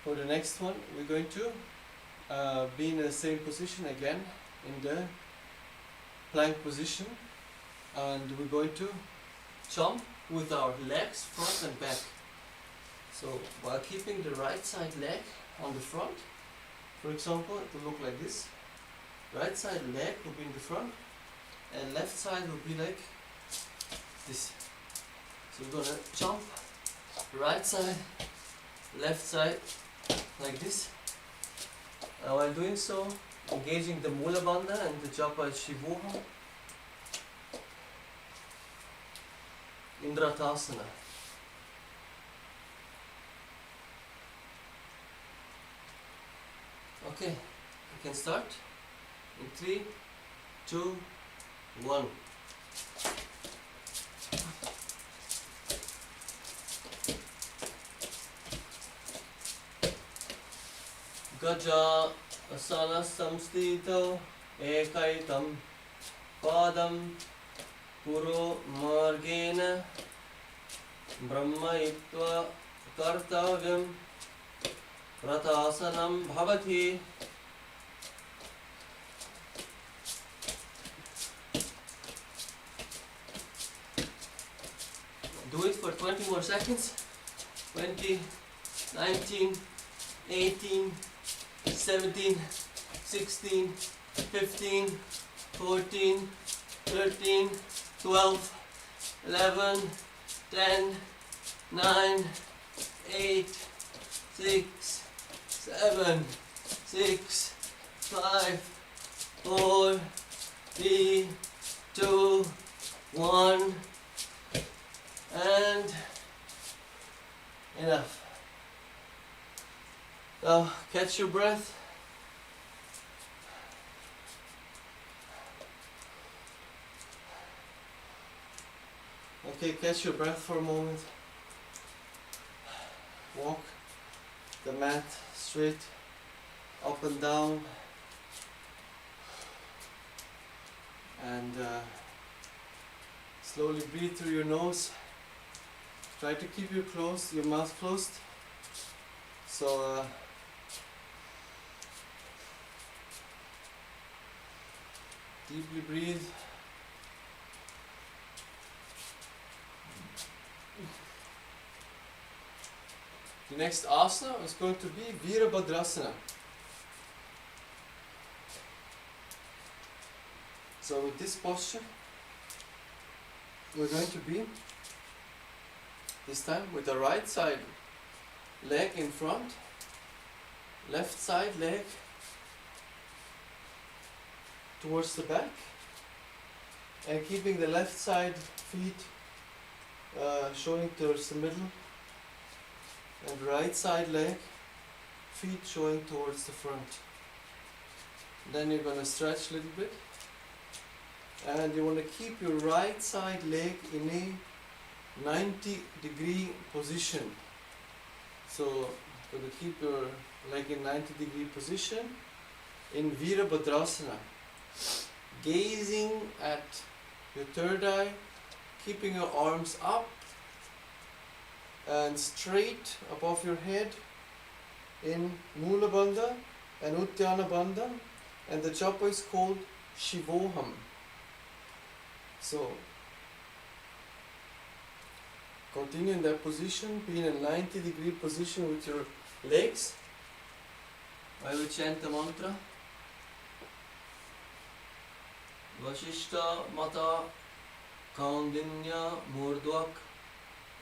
For the next one, we're going to be in the same position again, in the plank position, and we're going to jump with our legs front and back. So while keeping the right side leg on the front, for example, it will look like this. Right side leg will be in the front, and left side will be like this. So we're gonna jump right side, left side, like this. And while doing so, engaging the Mula Bandha and the Japa Shivoham, Indratasana. Okay, we can start in 3, 2, 1. Gaja asana samstito ekaitam padam puro margena brahmaitva kartavyam ratasanam bhavati. Do it for 20 more seconds. 20, 19, 18, 17, 16, 15, 14, 13, 12, 11, 10, 9, 8, 6, 7, 6, 5, 4, 3, 2, 1, and enough. Now catch your breath. Okay, catch your breath for a moment. Walk the mat straight up and down, and slowly breathe through your nose. Try to keep your mouth closed. So deeply breathe. The next asana is going to be Virabhadrasana. So with this posture, we're going to be, this time with the right side leg in front, left side leg towards the back, and keeping the left side feet showing towards the middle, and right side leg feet showing towards the front. Then you're going to stretch a little bit, and you want to keep your right side leg in a 90-degree position. So you're going to keep your leg in 90-degree position in Virabhadrasana, gazing at your third eye, keeping your arms up and straight above your head in Mula Bandha and Uddiyana Bandha, and the japa is called Shivoham. So continue in that position, be in a 90-degree position with your legs. I will chant the mantra. Vashishta Mata Kaundinya Murdvak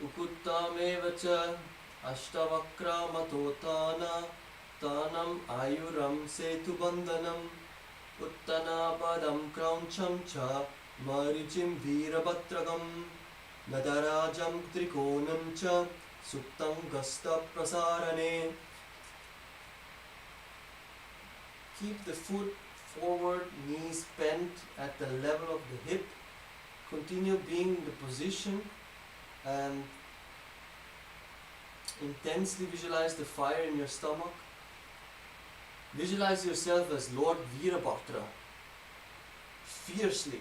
Ukutta Mevacha Ashtavakra Matotana Tanam Ayuram Setu Bandhanam Uttana Padam Krauncham Cha Marichim Virabhatragam Nadarajam trikonam cha suktam gasta prasarane. Keep the foot forward, knees bent at the level of the hip. Continue being in the position and intensely visualize the fire in your stomach. Visualize yourself as Lord Virabhadra, fiercely.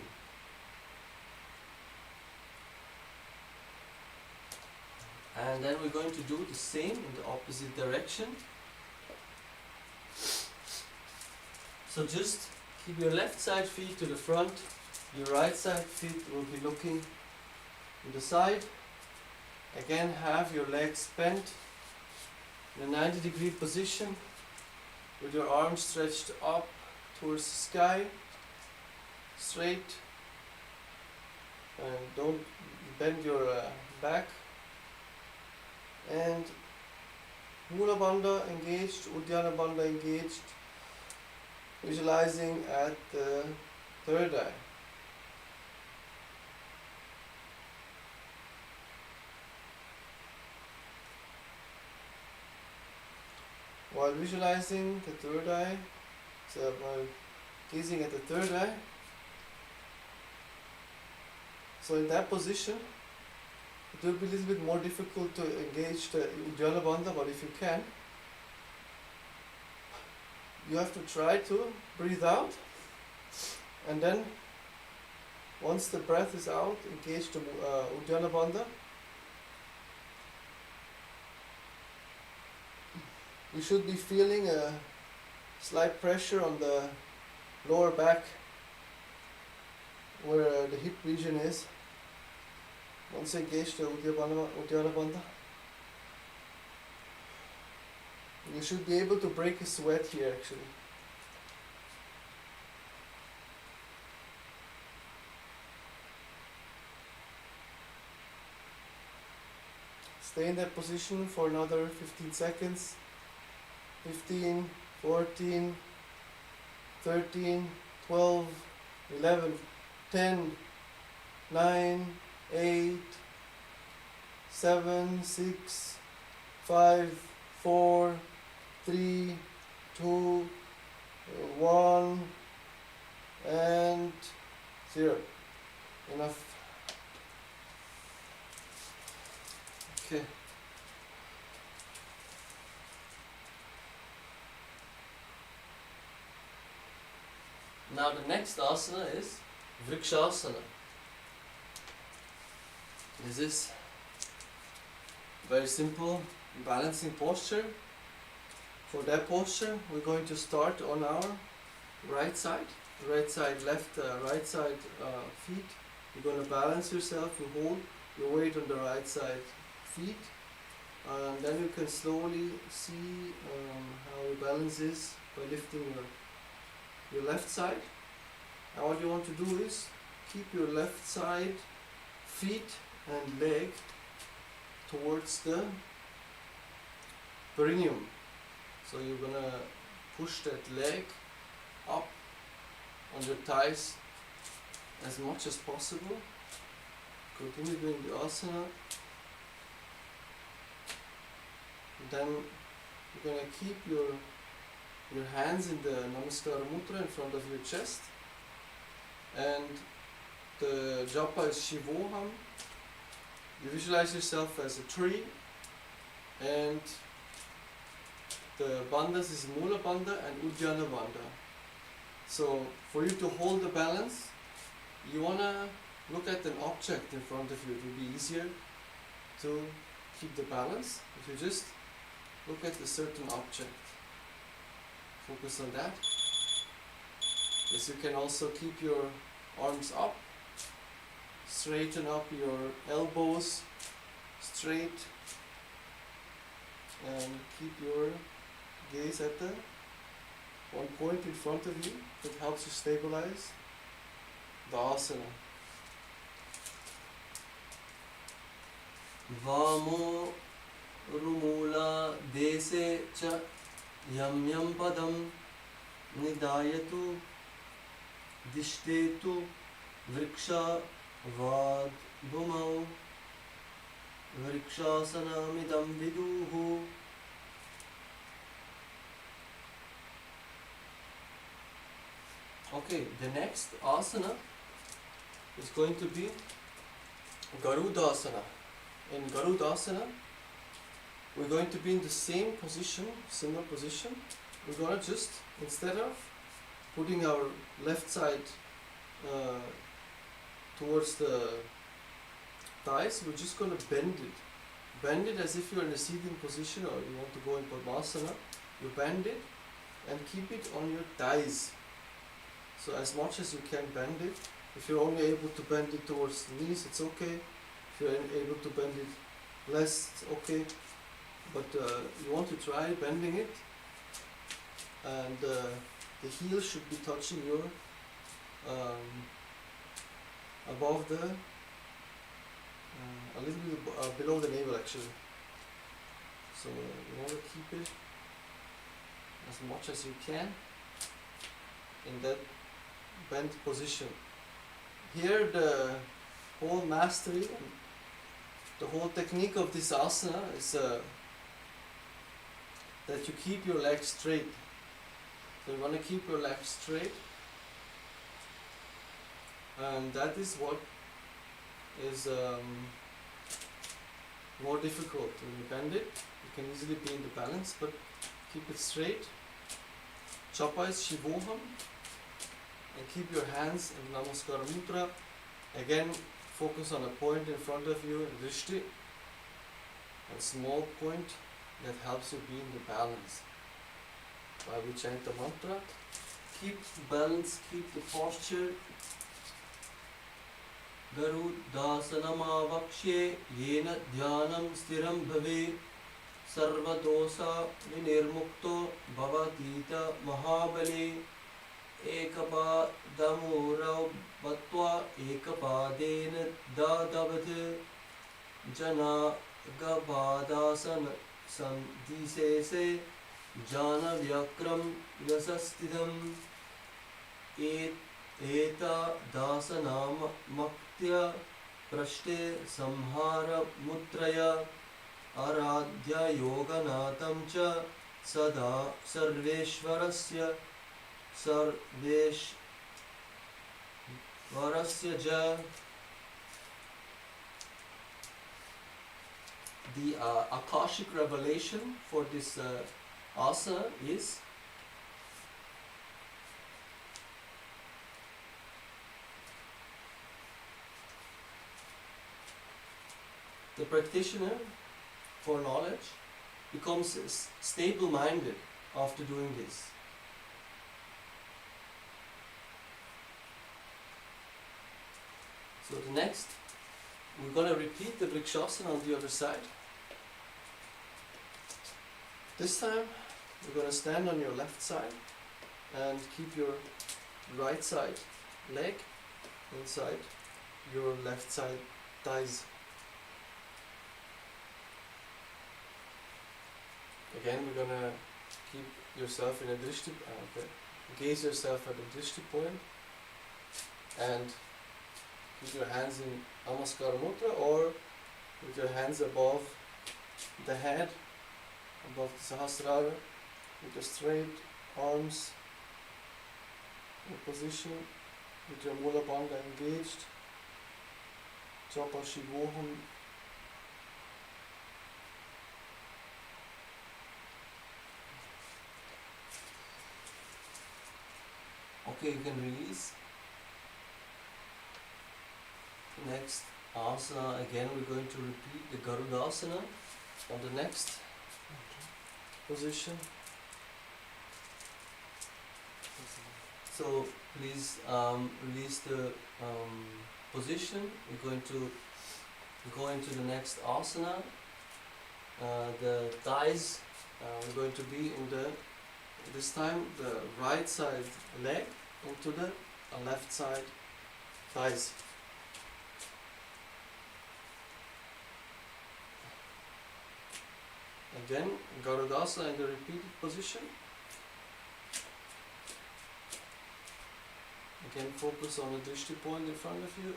And then we're going to do the same in the opposite direction. So just keep your left side feet to the front, your right side feet will be looking to the side. Again, have your legs bent in a 90-degree position with your arms stretched up towards the sky, straight, and don't bend your back. And Mula Bandha engaged, Uddiyana Bandha engaged, visualizing at the third eye. While visualizing the third eye, so while gazing at the third eye, so in that position, it will be a little bit more difficult to engage the Uddiyana Bandha, but if you can, you have to try to breathe out, and then once the breath is out, engage the Uddiyana Bandha. You should be feeling a slight pressure on the lower back where the hip region is. Once you engage the Uddiyana Bandha, you should be able to break a sweat here actually. Stay in that position for another 15 seconds. 15, 14, 13, 12, 11, 10, 9, 8, 7, 6, 5, 4, 3, 2, 1, and 0. Enough. Okay. Now the next asana is Vrikshasana. This is very simple balancing posture. For that posture, we're going to start on our right side, right side feet. You're going to balance yourself. You hold your weight on the right side feet, and then you can slowly see how your balance is by lifting your left side. Now what you want to do is keep your left side feet and leg towards the perineum. So you're gonna push that leg up on your thighs as much as possible. Continue doing the asana. Then you're gonna keep your hands in the Namaskara mudra in front of your chest, and the japa is Shivoham. You visualize yourself as a tree, and the bandhas is Mula Bandha and Uddiyana Bandha. So for you to hold the balance, you wanna look at an object in front of you. It will be easier to keep the balance if you just look at a certain object. Focus on that. Yes, you can also keep your arms up, straighten up your elbows straight, and keep your gaze at the one point in front of you. That helps you stabilize the asana. Vamo rumula dese cha yam yam padam nidayatu dishdetu vriksha vad bhumau vrikshasanamidam viduhu. Okay, the next asana is going to be Garudasana. In Garudasana, we're going to be in the same position, similar position. We're going to just, instead of putting our left side towards the thighs, we're just going to bend it. Bend it as if you're in a seated position or you want to go in Padmasana. You bend it and keep it on your thighs. So as much as you can bend it. If you're only able to bend it towards the knees, it's okay. If you're able to bend it less, it's okay. But you want to try bending it. And the heel should be touching your above the a little bit below the navel actually. So you want to keep it as much as you can in that bent position. Here the whole mastery and the whole technique of this asana is that you keep your legs straight. So you want to keep your legs straight, and that is what is more difficult. When you bend it, you can easily be in the balance, but keep it straight. Chapa is Shivoham, and keep your hands in Namaskara Mudra. Again, focus on a point in front of you, Drishti, a small point that helps you be in the balance. While we chant the mantra, keep balance, keep the posture. Garudasanam avakshe yena dhyanam stiram bhave sarvadosa vinirmukto bhavatita mahabale ekapadamurav vatva ekapadena dadavat jana gabadasana sandhisese jana vyakram yasastidam eta dasanam maktya prashte samhara mutraya aradhya yoganatam cha sada sarveshwarasya ja. The Akashic revelation for this asana is the practitioner for knowledge becomes stable-minded after doing this. So the next, we're going to repeat the Vrikshasana on the other side. This time, we're going to stand on your left side and keep your right side leg inside your left side thighs. Again, we're going to keep yourself in a drishti, gaze yourself at a drishti point and keep your hands in Namaskara Mudra or with your hands above the head, above the Sahasrara, with your straight arms in position, with your Mula Bandha engaged, Japa Shivoham. Okay, you can release. Next asana, again we're going to repeat the Garudasana on the next position. So please release the position. We're going to go into the next asana. The thighs, we're going to be in the, this time the right side leg into the left side thighs. Again, Garudasana in the repeated position. Again, focus on the drishti point in front of you.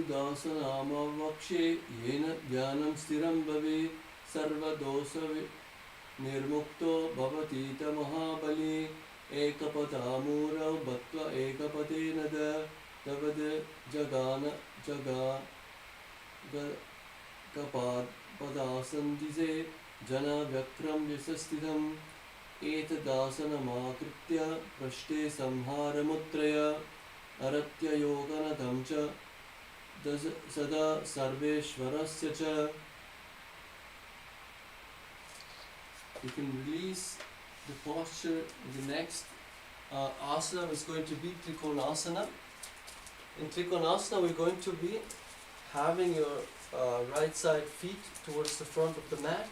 Dasanamavakshe yena dhyanam stiram bhave sarva dosa nirmukto bhavatita mahabali ekapadamura bhatva ekapatenada tavad jagana jaga kapad padasandise jana vyakram yasastidham etadasanamakrutya prashte samharamutraya aratya yoganadam cha sada sarveshwarasya cha. You can release the posture. The next asana is going to be Trikonasana. In Trikonasana, we're going to be having your right side feet towards the front of the mat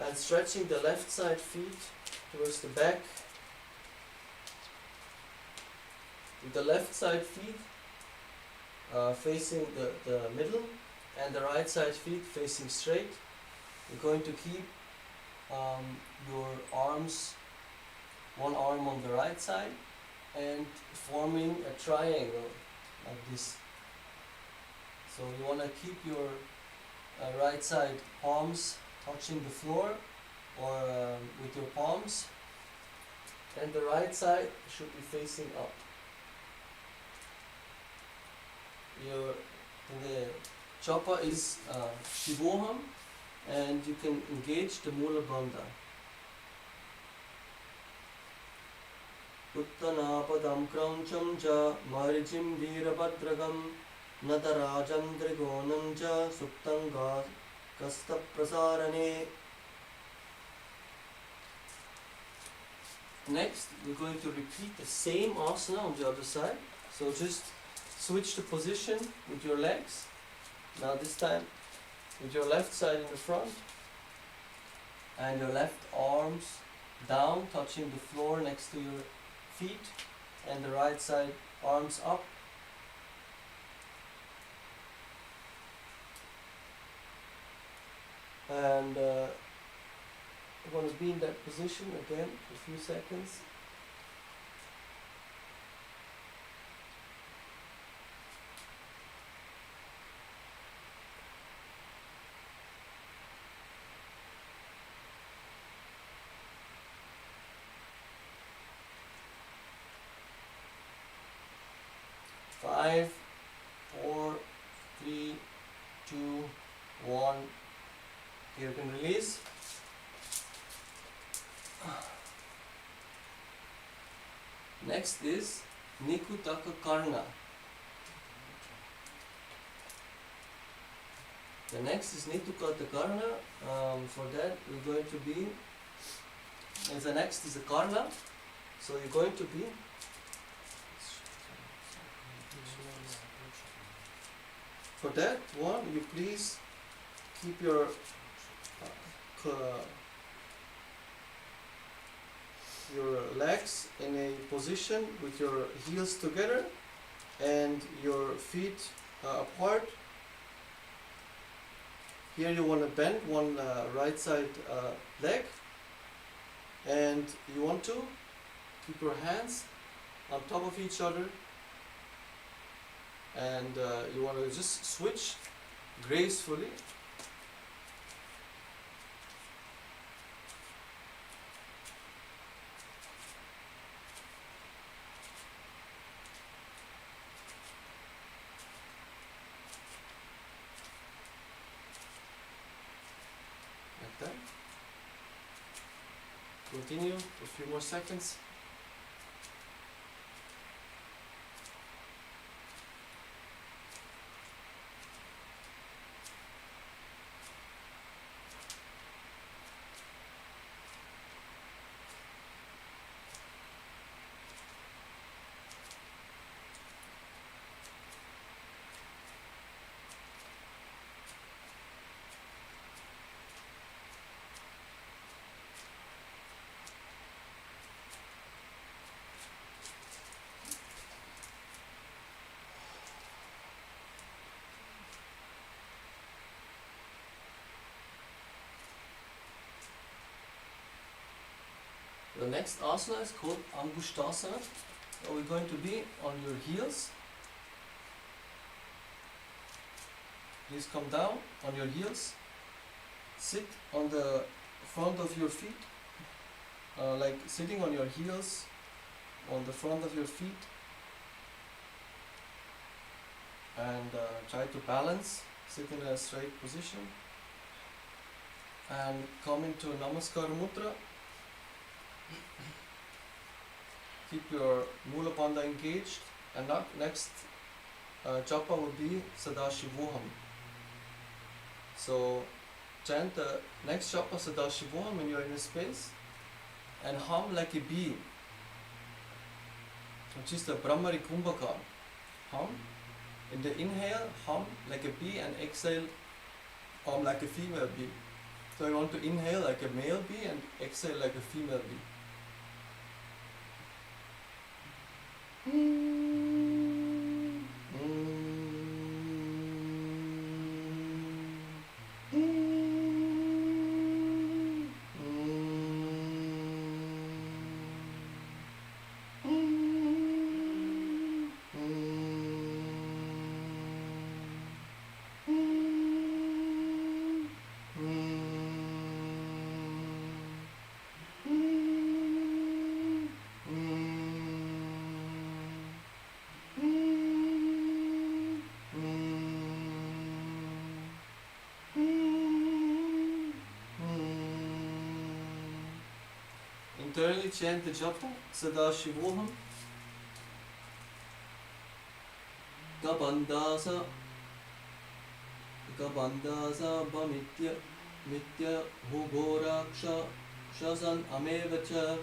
and stretching the left side feet towards the back. With the left side feet facing the middle and the right side feet facing straight. You're going to keep your arms, one arm on the right side and forming a triangle like this. So you want to keep your right side palms touching the floor or with your palms, and the right side should be facing up. The chapa is Shivoham, and you can engage the Mula Bandha. Uttanapadam Krauncham ja Marijim Veerabhadragam Nadarajam Drigonam ja Suptanga Kasta Prasarane. Next, we're going to repeat the same asana on the other side. So just switch the position with your legs. Now this time with your left side in the front and your left arms down, touching the floor next to your feet, and the right side arms up. And I'm going to be in that position again for a few seconds. Five, 4, 3, 2, 1. You can release. Next is Nikutaka Karna. The next is Nikutaka Karna. For that, we're going to be. And the next is the Karna. So you're going to be. For that one, you please keep your legs in a position with your heels together and your feet apart. Here you want to bend one right side leg, and you want to keep your hands on top of each other, and you want to just switch gracefully. Like that. Continue for a few more seconds. The next asana is called Angushtasana. So we're going to be on your heels Please come down on your heels. Sit on the front of your feet, like sitting on your heels on the front of your feet, and try to balance. Sit in a straight position and come into Namaskara Mudra. Keep your Mula Bandha engaged, and next japa would be Sadashivoham. So chant the next japa Sadashivoham when you are in a space, and hum like a bee, which is the Brahmari Kumbhaka. Hum. In the inhale, hum like a bee, and exhale, hum like a female bee. So you want to inhale like a male bee and exhale like a female bee. Internally chant the japa Sadashivoham. Gabandasa Bamitya Mitya Hugoraksha Shazan Amevacha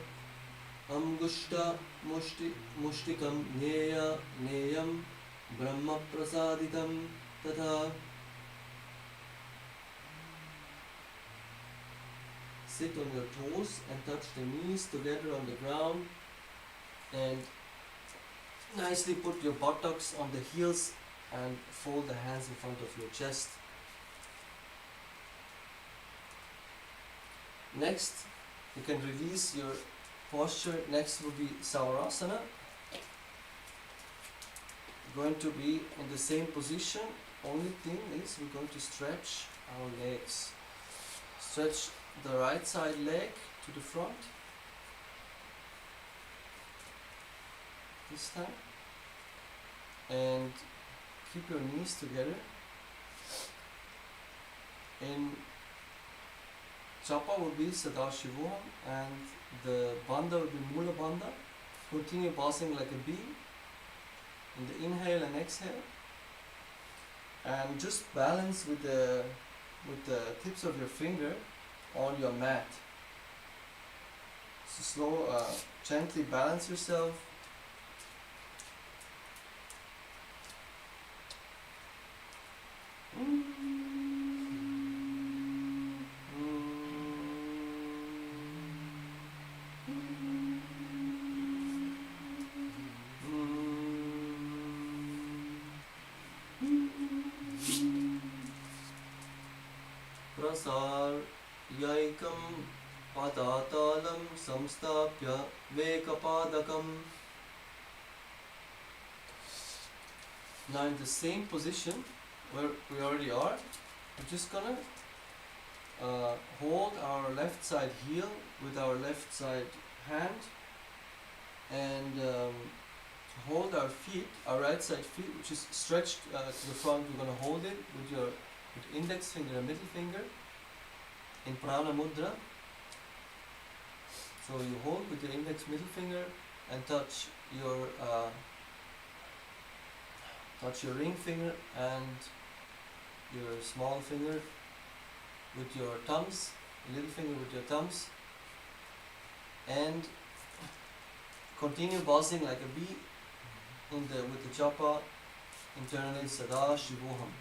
Amgushta Mushtikam Neya Neyam Brahma Prasaditam Tatha. Sit on your toes and touch the knees together on the ground, and nicely put your buttocks on the heels and fold the hands in front of your chest. Next, you can release your posture. Next will be Savarasana. Going to be in the same position. Only thing is we're going to stretch our legs. Stretch the right side leg to the front. This time. And keep your knees together. In japa will be Sadashivoham, and the bandha will be Mula Bandha. Continue buzzing like a bee in the inhale and exhale, and just balance with the tips of your finger on your mat. So gently balance yourself. Prasar Yaikam Padatalam Samstapya Vekapadakam. Now in the same position where we already are, we're just gonna hold our left side heel with our left side hand, and hold our feet, our right side feet, which is stretched to the front. We're gonna hold it with your index finger and middle finger in Prana Mudra. So you hold with your index middle finger and touch your ring finger and your small finger with your thumbs, little finger with your thumbs, and continue buzzing like a bee with the japa internally Sadashivoham.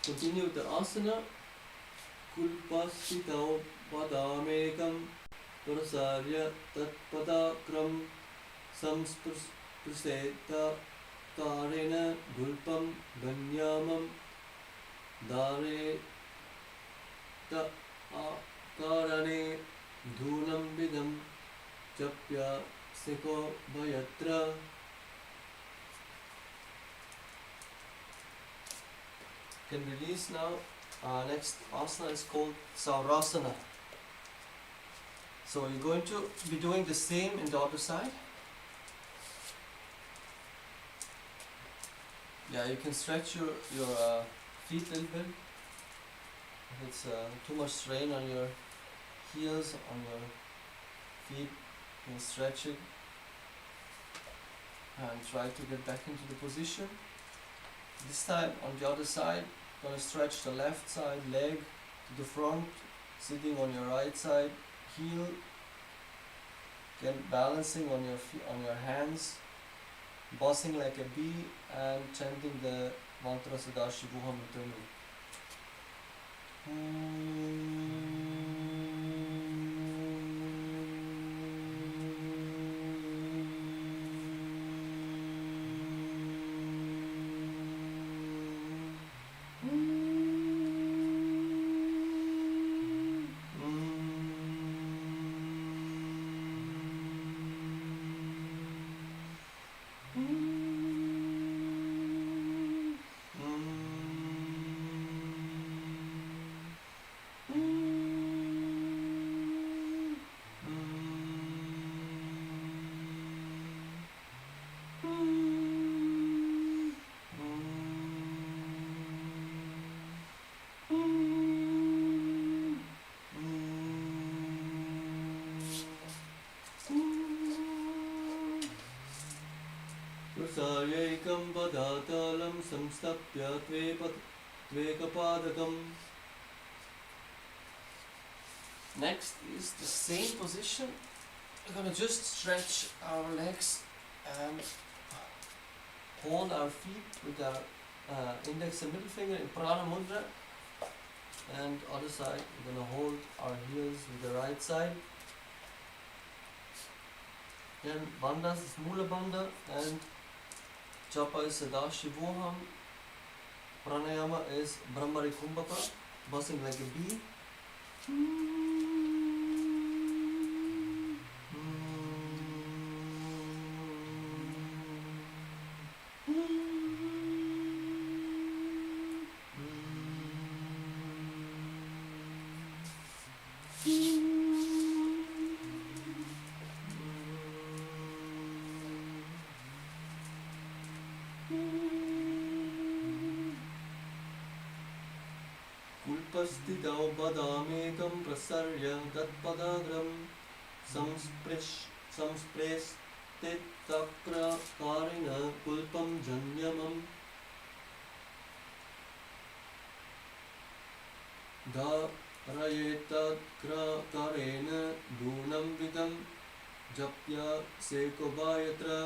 Continue the asana. Kulpasthitau padamekam prasarya tatpadakram samspriseta karena gulpam ganyamam dare ta akarane dhunam vidam chapya seko bhayatra. Can release now. Next asana is called Saurasana. So you're going to be doing the same in the other side. Yeah, you can stretch your feet a little bit. If it's too much strain on your heels, on your feet, you can stretch it and try to get back into the position. This time on the other side, going to stretch the left side leg to the front, sitting on your right side heel, again balancing on your hands, bossing like a bee, and chanting the mantra Sadashivoham internally. Saryekam padatalam samstapya tvekapadakam. Next is the same position. We're going to just stretch our legs and hold our feet with our index and middle finger in prana mudra, and other side we're going to hold our heels with the right side. Then bandhas is mula bandha and japa is Sadashivoham. Pranayama is Brahmari Kumbhaka, buzzing like a bee. Kulpasthitau padamekam prasarya tatpadagram samsprestittakra karina kulpam janyamam dharayettakra karena dhunam vidam japya seko bhayatra.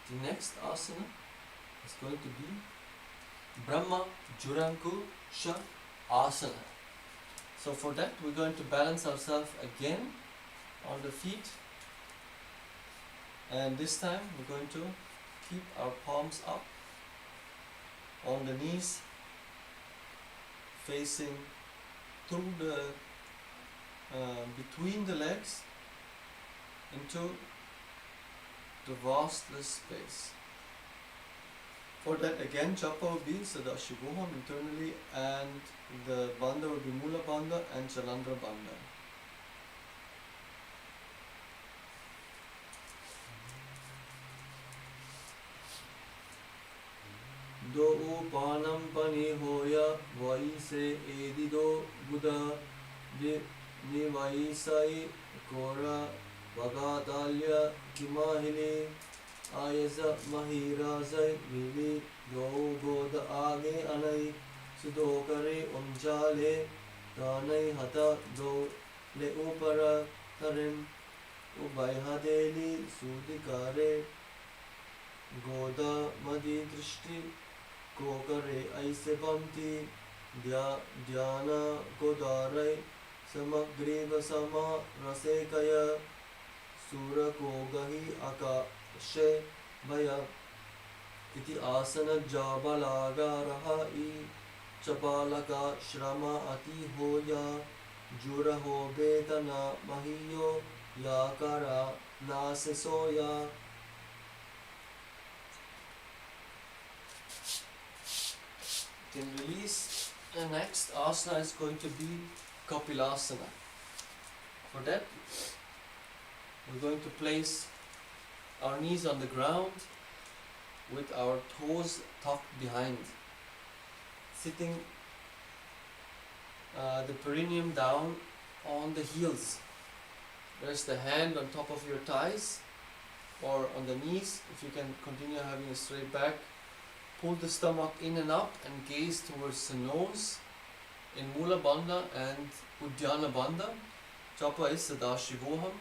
The next asana is going to be Brahma Jurankusha Asana. So for that we're going to balance ourselves again on the feet, and this time we're going to keep our palms up on the knees, facing through the between the legs into the vastless space. For that again japa will be Sadashivoham internally, and the bandha will be Mula bandha and Jalandhara bandha. Do panam pani hoya vaise edido buddha nivaisai kora Vagadalya Kimahini Ayasa Mahirazai Vili Go Goda Age Anai Sudokare Unjale Tanai Hata Do Le Upara Tarim Ubayhadeli Sudikare Goda Madi Drishti Kokare Aise Panti Dhyana Godare Samagreva Sama Rasekaya Sura Kogahi Akashe Bhaya Iti Asana Jabalaga Rahai Chapalaka Shrama Ati Hoya Jura Ho Betana Mahiyo Yakara Nase Soya. Can release. The next asana is going to be Kapilasana. For that, we're going to place our knees on the ground with our toes tucked behind, sitting the perineum down on the heels. Rest the hand on top of your thighs or on the knees if you can continue having a straight back. Pull the stomach in and up and gaze towards the nose in Mula Bandha and Uddiyana Bandha. Japa is Sadashivoham.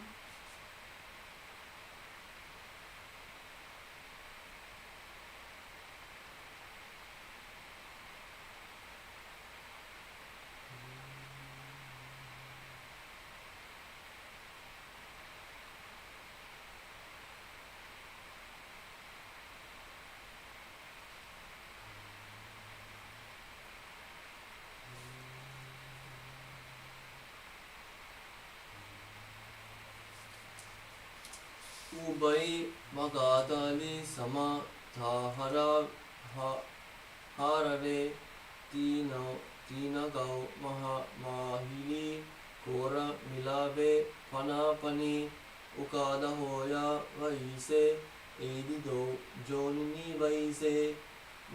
Ubai Magadali Sama Thahara Harare Tina Gau Maha Mahili Kora Milave Panapani Ukada Hoya Vaise Edido Jonini Vaise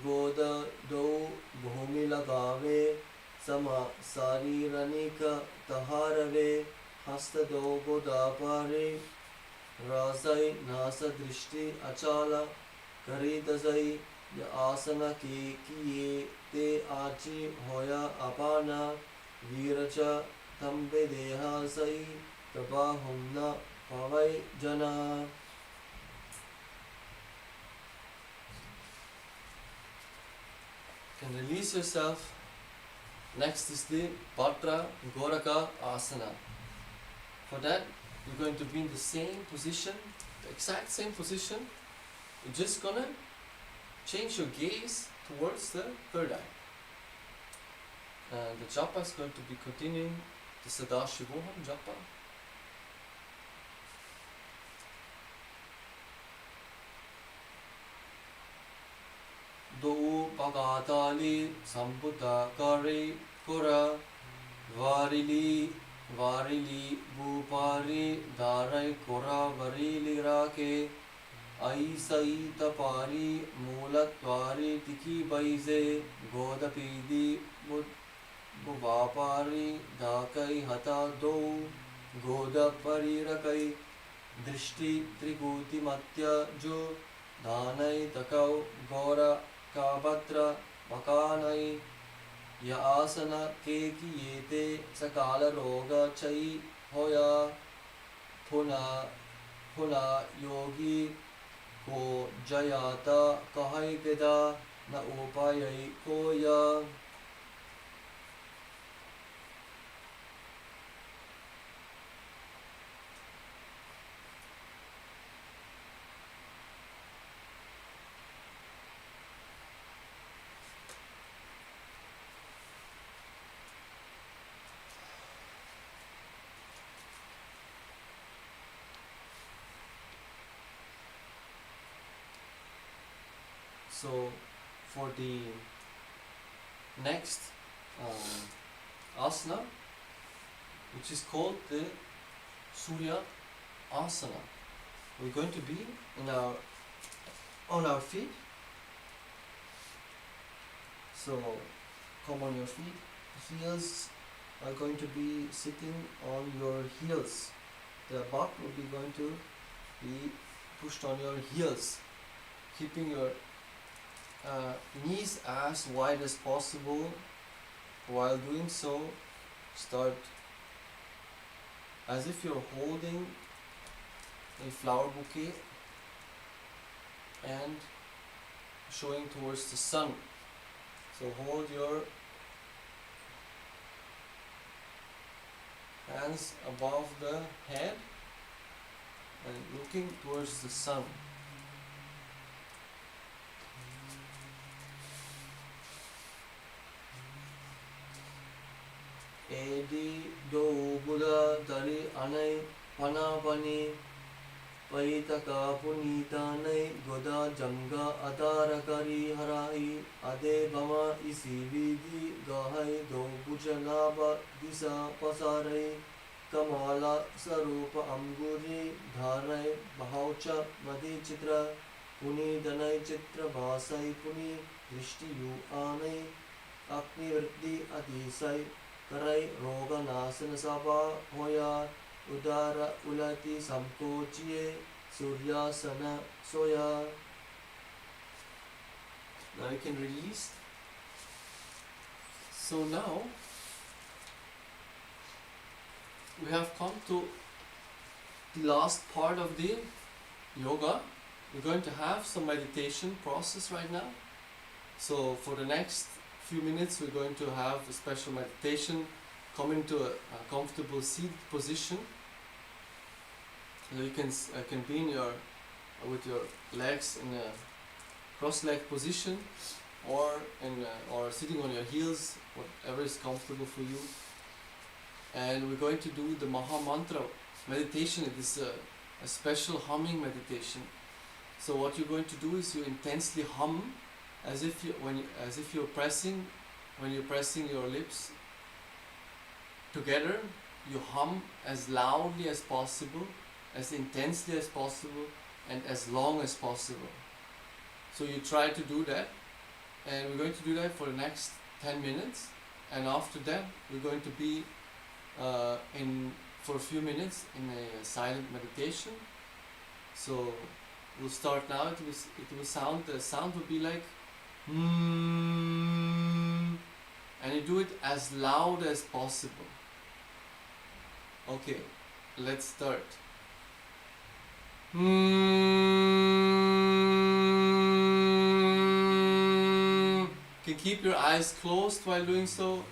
Goda Do Bhumilagave Sama Sariranika Taharave Hasta Do Godapare Razai Nasa Drishti Achala Karidazai Ya Asana Ke Kiye Te Achi Hoya Apana Viracha Tambe Deha Sai Prabhahumna Pavai Jana. Can release yourself. Next is the Patra Goraka Asana. For that, you're going to be in the same position, the exact same position. You're just gonna change your gaze towards the third eye. And the japa is going to be continuing the Sadashivoham japa. Do Pagatali Samputa Kari Kura Varili Bhupari Darai Kora Varili Rake Aisai Tapari Mulatwari Tiki Baize Godapidi Bhuvapari Dakai Hata Do Godapari Rakai Drishti Trikuti Matya Jo Dhanai Takau Gora Kabatra Makanai Ya asana ke kiyete sakala roga chai hoya phuna yogi ko jayata kahai geda na upayai koya. So for the next asana, which is called the Surya Asana, we're going to be on our feet. So come on your feet. Heels are going to be sitting on your heels. The butt will be going to be pushed on your heels, keeping your knees as wide as possible while doing so, start as if you're holding a flower bouquet and showing towards the sun. So hold your hands above the head and looking towards the sun. Edi do Buddha dari anai panapani paitaka punitanai goda janga adarakari harai ade bama isi vidi gahai do bujanaba disa pasarai kamala sarupa amburi dharai bahaucha madi chitra puni danai chitra basai puni drishti yu anai akni vritti adisai karai roga nasana sapa hoya udara ulati samkochiye suryasana soya. Now you can release. So now we have come to the last part of the yoga. We're going to have some meditation process right now. So for the next few minutes we're going to have a special meditation, coming to a comfortable seated position. So you can be in your with your legs in a cross-legged position, or or sitting on your heels, whatever is comfortable for you. And we're going to do the Maha Mantra meditation. It is a special humming meditation. So what you're going to do is you intensely hum, as if you're pressing, when you're pressing your lips together, you hum as loudly as possible, as intensely as possible, and as long as possible. So you try to do that, and we're going to do that for the next 10 minutes, and after that we're going to be for a few minutes in a silent meditation. So we'll start now. The sound will be like and you do it as loud as possible. Okay, let's start. You can keep your eyes closed while doing so.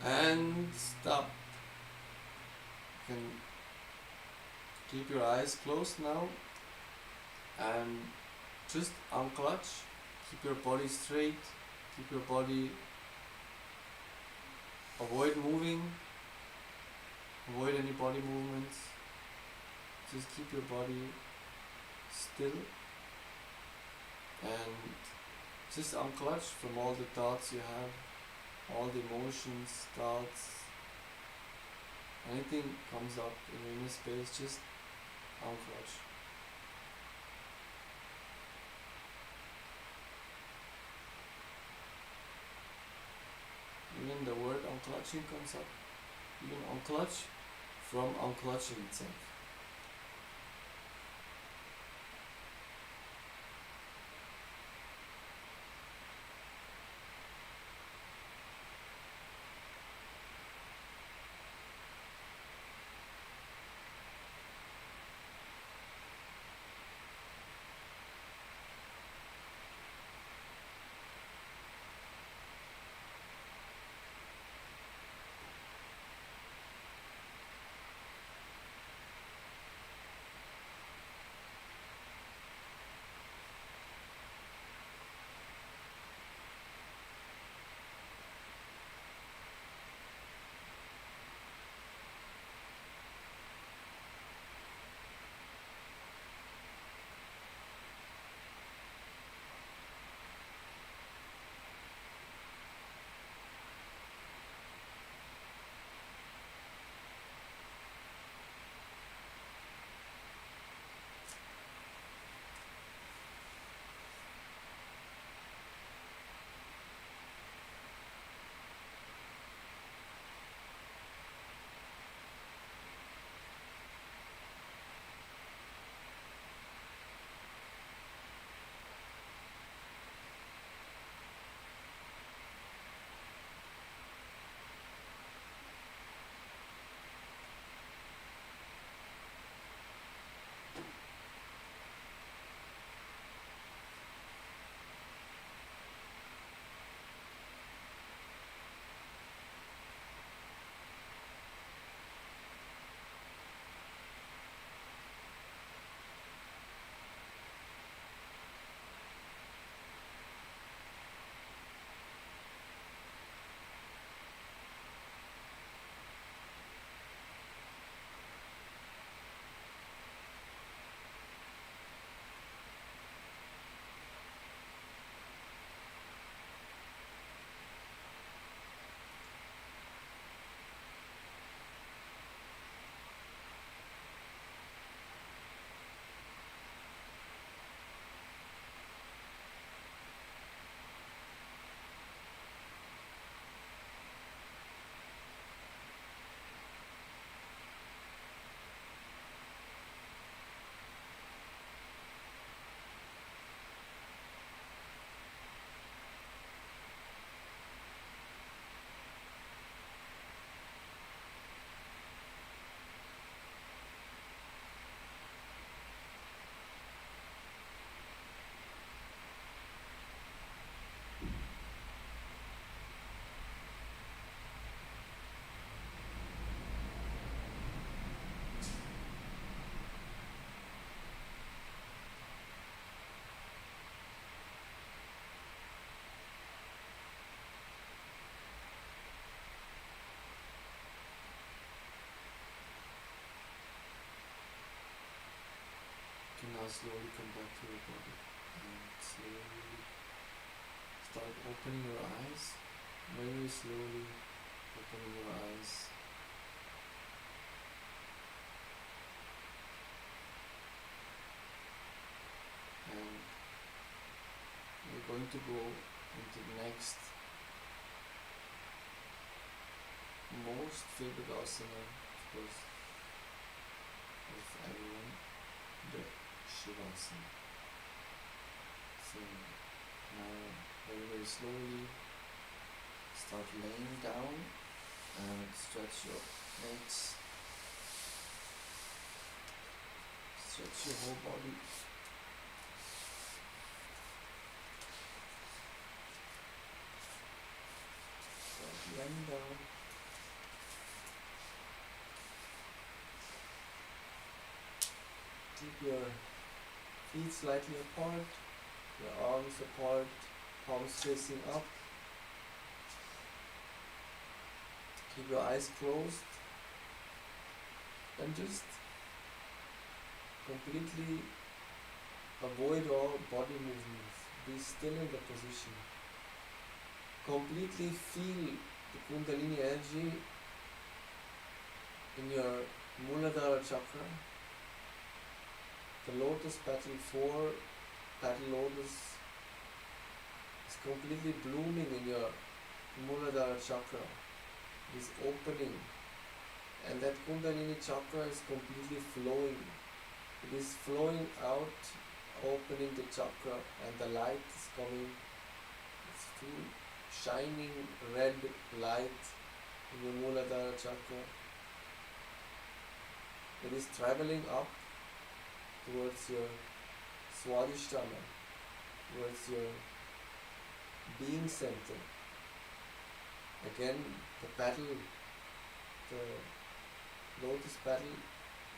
And stop. You can keep your eyes closed now and just unclutch. Keep your body straight. Keep your body, avoid moving. Avoid any body movements. Just keep your body still and just unclutch from all the thoughts you have, all the emotions, thoughts, anything comes up in your inner space, just unclutch. Even the word unclutching comes up. Even unclutch from unclutching itself. slowly come back to your body and slowly start opening your eyes. Very slowly opening your eyes. And we're going to go into the next most favorite asana, of course, of everyone, the Shavasana. So now very, very slowly start laying down and stretch your legs, stretch your whole body. Start laying down. Keep your feet slightly apart, your arms apart, palms facing up. Keep your eyes closed and just completely avoid all body movements. Be still in the position. Completely feel the Kundalini energy in your Muladhara chakra. The lotus petal, 4 petal lotus is completely blooming in your Muladhara chakra. It is opening, and that Kundalini chakra is completely flowing. It is flowing out, opening the chakra, and the light is coming. It's full shining red light in your Muladhara chakra. It is traveling up towards your Swadhisthana, towards your being center. Again, the petal, the lotus petal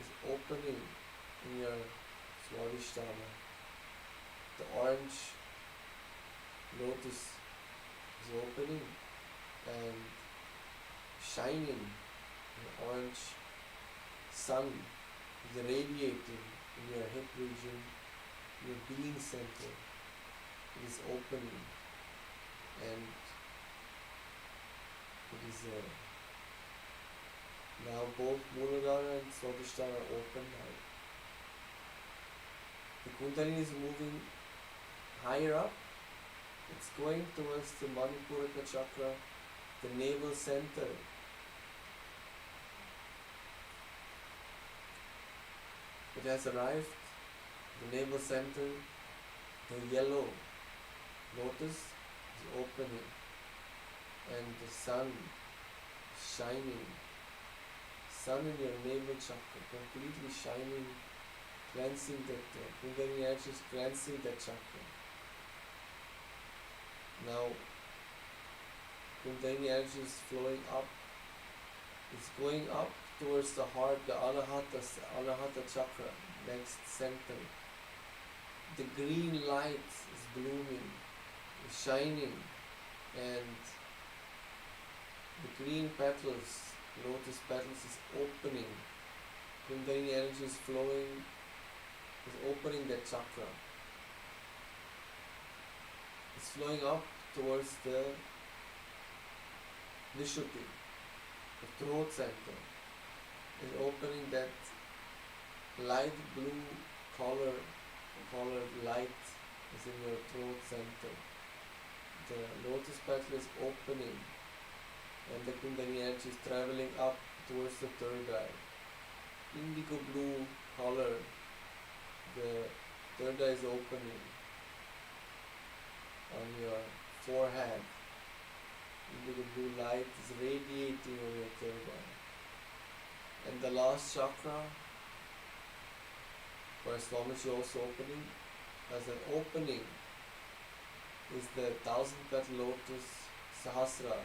is opening in your Swadhisthana. The orange lotus is opening and shining. The orange sun is radiating in your hip region, your being center. It is opening, and it is now both Muladhara and Swadhisthana are open now. The Kundalini is moving higher up. It's going towards the Manipuraka chakra, the navel center. It has arrived, the navel center, the yellow lotus is opening, and the sun is shining. Sun in your navel chakra, completely shining, cleansing that Kundalini energy is cleansing that chakra. Now, Kundalini energy is flowing up. It's going up towards the heart, the Anahata chakra, next center. The green light is blooming, is shining, and the green petals, lotus petals, is opening. Kundalini energy is flowing, is opening that chakra. It's flowing up towards the Vishuddhi, the throat center. Is opening that light blue colored light is in your throat center. The lotus petal is opening, and the Kundalini energy is traveling up towards the third eye. Indigo blue color, the third eye is opening on your forehead. Indigo blue light is radiating on your third eye. And the last chakra, where Swamiji also opening, as an opening, is the 1000-petal lotus Sahasra.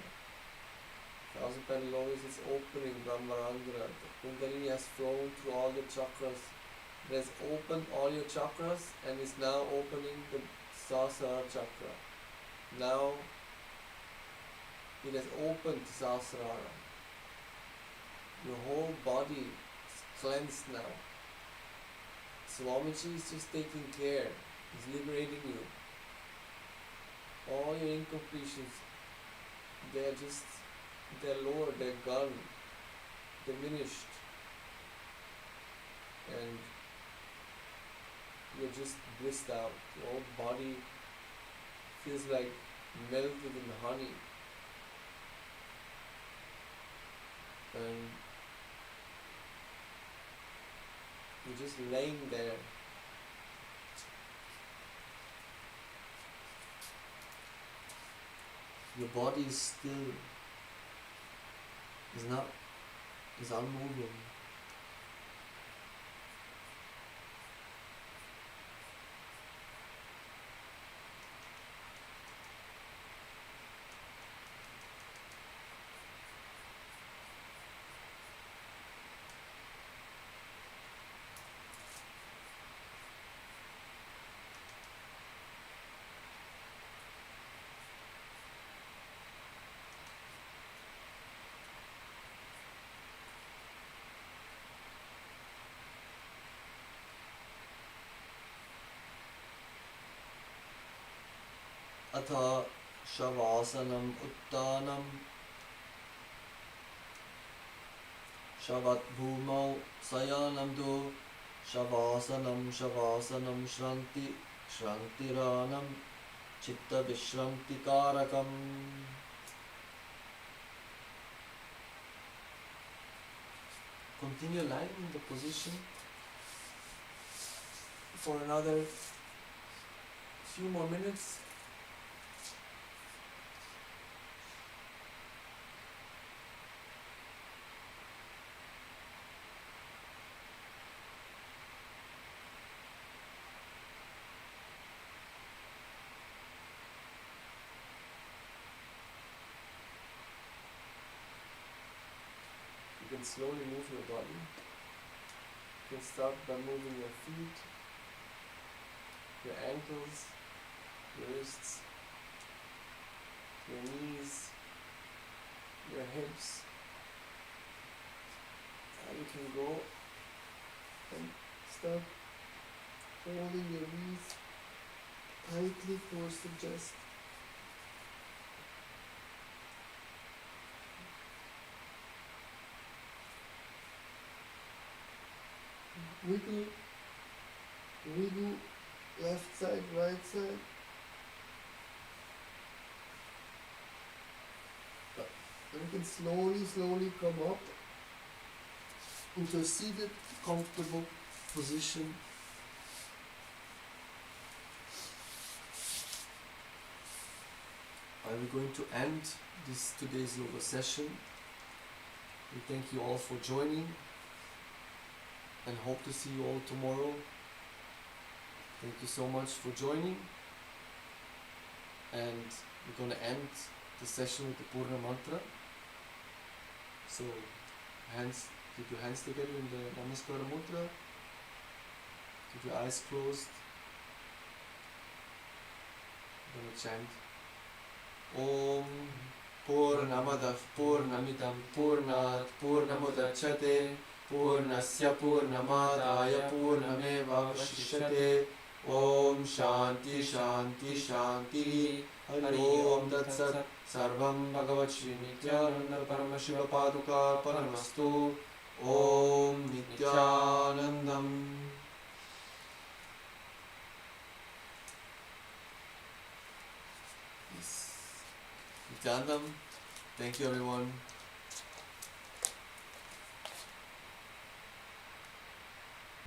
1000-petal lotus is opening Brahmarandhra. The Kundalini has flown through all the chakras. It has opened all your chakras and is now opening the Sahasrara chakra. Now it has opened Sahasrara. Your whole body is cleansed now. It's Swamiji is just taking care. He's liberating you. All your incompletions, they're lowered, they're gone, diminished. And you're just blissed out. Your whole body feels like melted in honey. And you're just laying there. Your body is still, is unmoving. अथ शवासनम उत्तानम शवद्भूमौ शयनं दो शवासनम शवासनम श्रान्तिरानं चित्तविश्रान्तिकारकम्. Continue lying in the position For another few more minutes. You can slowly move your body. You can start by moving your feet, your ankles, your wrists, your knees, your hips. Now you can go and start holding your knees tightly towards the chest. Wiggle left side, right side. And you can slowly come up into a seated, comfortable position. I'm going to end this today's yoga session. We thank you all for joining and hope to see you all tomorrow. Thank you so much for joining, and we're going to end the session with the Purna mantra. So keep your hands together in the Namaskara mudra. Keep your eyes closed. I'm going to chant Om Purnamadah Purnamidam Purnat Purnamudachyate Purnasya Purnamadaya Purnamevavashishyate. Om Shanti Shanti Shanti. Hari Om Tat Sat. Sarvam Bhagavat Shri Nithyananda Paramashiva Paduka Paramastu. Om Nithyanandam. Yes. Nithyanandam. Thank you everyone.